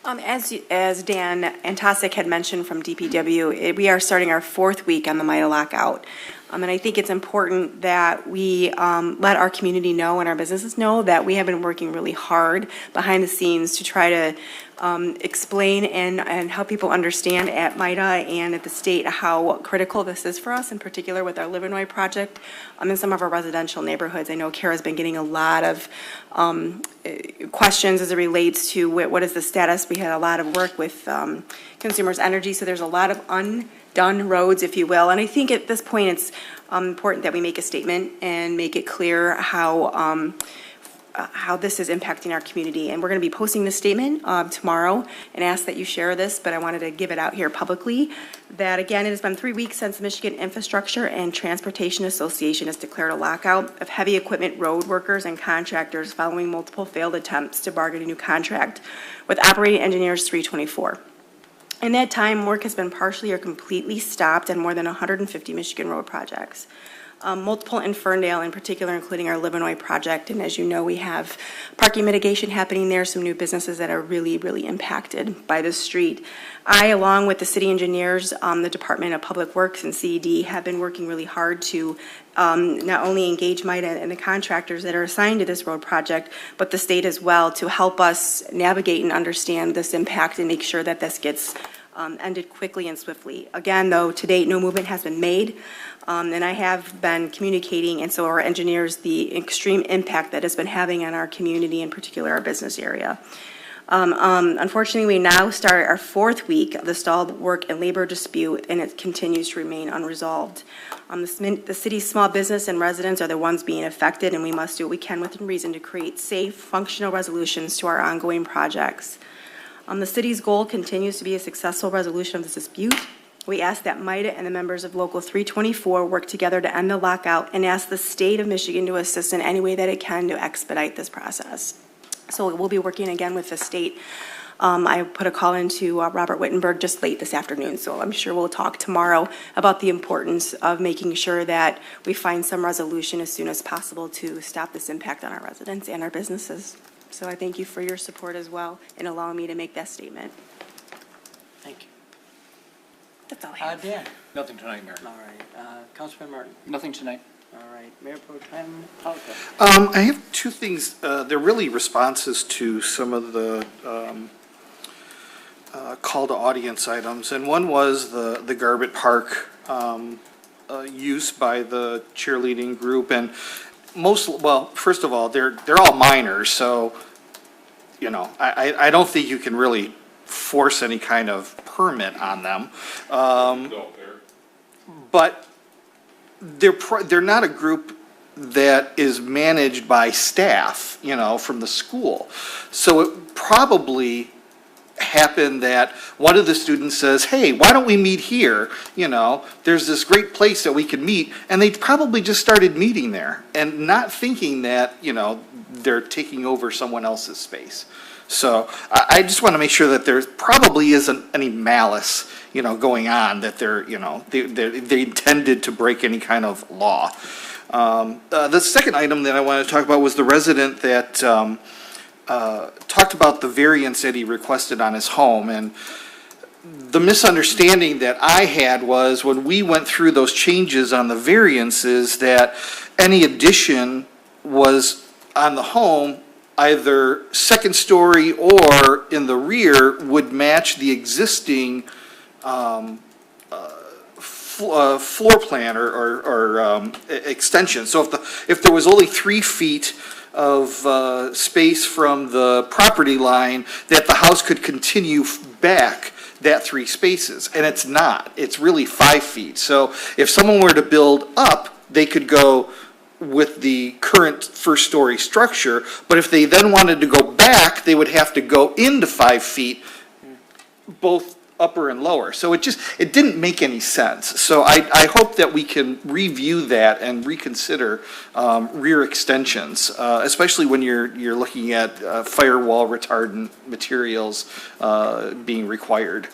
As Dan Antosik had mentioned from DPW, we are starting our fourth week on the MITA lockout. And I think it's important that we let our community know and our businesses know that we have been working really hard behind the scenes to try to explain and help people understand at MIDA and at the state how critical this is for us, in particular with our Livernois project in some of our residential neighborhoods. I know Kara's been getting a lot of questions as it relates to what is the status. We had a lot of work with Consumers Energy, so there's a lot of undone roads, if you will. And I think at this point it's important that we make a statement and make it clear how this is impacting our community. And we're going to be posting this statement tomorrow and ask that you share this, but I wanted to give it out here publicly. That again, it has been 3 weeks since the Michigan Infrastructure and Transportation Association has declared a lockout of heavy equipment road workers and contractors following multiple failed attempts to bargain a new contract with Operating Engineers 324. In that time, work has been partially or completely stopped on more than 150 Michigan road projects. Multiple in Ferndale in particular, including our Livernois project. And as you know, we have parking mitigation happening there, some new businesses that are really, really impacted by this street. I, along with the city engineers, the Department of Public Works and CED, have been working really hard to not only engage MIDA and the contractors that are assigned to this road project, but the state as well, to help us navigate and understand this impact and make sure that this gets ended quickly and swiftly. Again, though, to date, no movement has been made. And I have been communicating, and so our engineers, the extreme impact that has been having on our community, in particular our business area. Unfortunately, we now start our 4th week of the stalled work and labor dispute, and it continues to remain unresolved. The city's small business and residents are the ones being affected, and we must do what we can within reason to create safe, functional resolutions to our ongoing projects. The city's goal continues to be a successful resolution of this dispute. We ask that MIDA and the members of Local 324 work together to end the lockout and ask the state of Michigan to assist in any way that it can to expedite this process. So we'll be working again with the state. I put a call into Robert Wittenberg just late this afternoon, so I'm sure we'll talk tomorrow about the importance of making sure that we find some resolution as soon as possible to stop this impact on our residents and our businesses. So I thank you for your support as well in allowing me to make that statement. Thank you. That's all I have. Dan? Nothing tonight, Mayor. All right. Councilman Martin? Nothing tonight. All right. Mayor Pro Tem Polka? I have 2 things. They're really responses to some of the call to audience items. And one was the Garbett Park use by the cheerleading group. And first of all, they're all minors. So, you know, I don't think you can really force any kind of permit on them. But they're not a group that is managed by staff, you know, from the school. So it probably happened that one of the students says, hey, why don't we meet here? You know, there's this great place that we can meet. And they probably just started meeting there and not thinking that, you know, they're taking over someone else's space. So I just want to make sure that there probably isn't any malice, you know, going on, that they're, you know, they intended to break any kind of law. The second item that I wanted to talk about was the resident that talked about the variance that he requested on his home. And the misunderstanding that I had was when we went through those changes on the variances, that any addition was on the home, either second story or in the rear, would match the existing floor plan or extension. So if there was only 3 feet of space from the property line, that the house could continue back that 3 spaces, and it's not. It's really 5 feet. So if someone were to build up, they could go with the current first-story structure, but if they then wanted to go back, they would have to go into 5 feet, both upper and lower. So it didn't make any sense. So I hope that we can review that and reconsider rear extensions, especially when you're looking at firewall retardant materials being required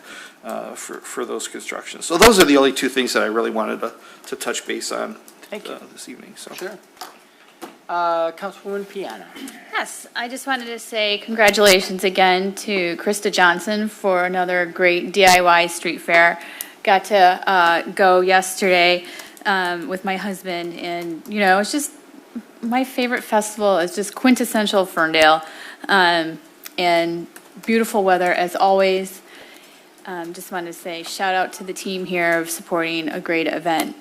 for those constructions. So those are the only 2 things that I really wanted to touch base on. Thank you. This evening. So. Sure. Councilwoman Piana. Yes, I just wanted to say congratulations again to Krista Johnson for another great DIY street fair. Got to go yesterday with my husband. And, you know, it's just, my favorite festival is just quintessential Ferndale. And beautiful weather as always. Just wanted to say shout out to the team here of supporting a great event.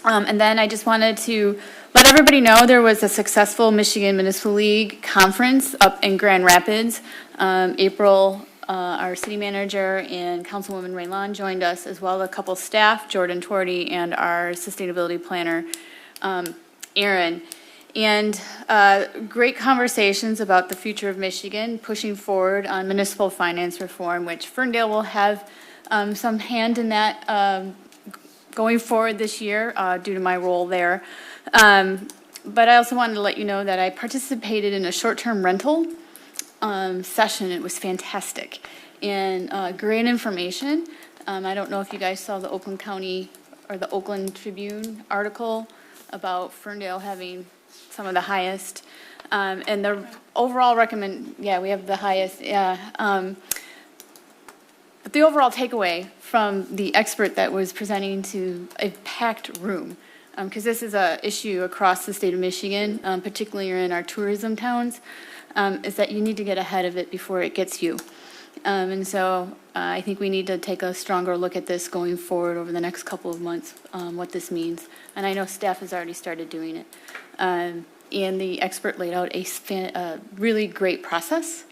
And then I just wanted to let everybody know there was a successful Michigan Municipal League conference up in Grand Rapids. April, our city manager and Councilwoman Raylon joined us, as well as a couple staff, Jordan Torty and our sustainability planner, Aaron. And great conversations about the future of Michigan, pushing forward on municipal finance reform, which Ferndale will have some hand in that going forward this year due to my role there. But I also wanted to let you know that I participated in a short-term rental session. It was fantastic and great information. I don't know if you guys saw the Oakland County or the Oakland Tribune article about Ferndale having some of the highest, and the overall we have the highest, but the overall takeaway from the expert that was presenting to a packed room, because this is a issue across the state of Michigan, particularly in our tourism towns, is that you need to get ahead of it before it gets you. And so I think we need to take a stronger look at this going forward over the next couple of months, what this means. And I know staff has already started doing it. And the expert laid out a really great process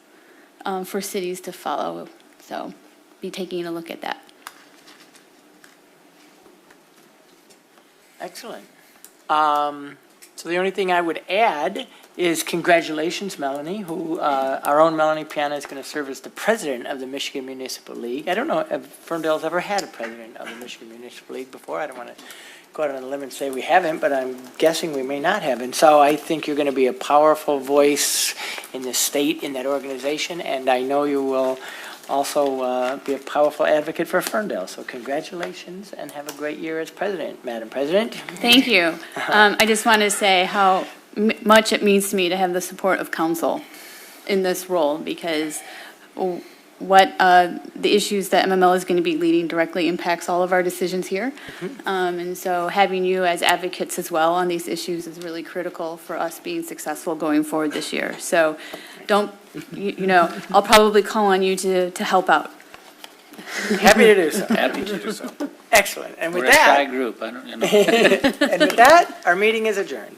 for cities to follow. So be taking a look at that. Excellent. So the only thing I would add is congratulations, Melanie, who, our own Melanie Piana is going to serve as the president of the Michigan Municipal League. I don't know if Ferndale's ever had a president of the Michigan Municipal League before. I don't want to go out on a limb and say we haven't, but I'm guessing we may not have. And so I think you're going to be a powerful voice in the state, in that organization, and I know you will also be a powerful advocate for Ferndale. So congratulations and have a great year as president, Madam President. Thank you. I just want to say how much it means to me to have the support of council in this role, because what the issues that MML is going to be leading directly impacts all of our decisions here. And so having you as advocates as well on these issues is really critical for us being successful going forward this year. So don't, you know, I'll probably call on you to help out. Happy to do so. Happy to do so. Excellent. And with We're a that, shy group, I don't, you know. and with that, our meeting is adjourned.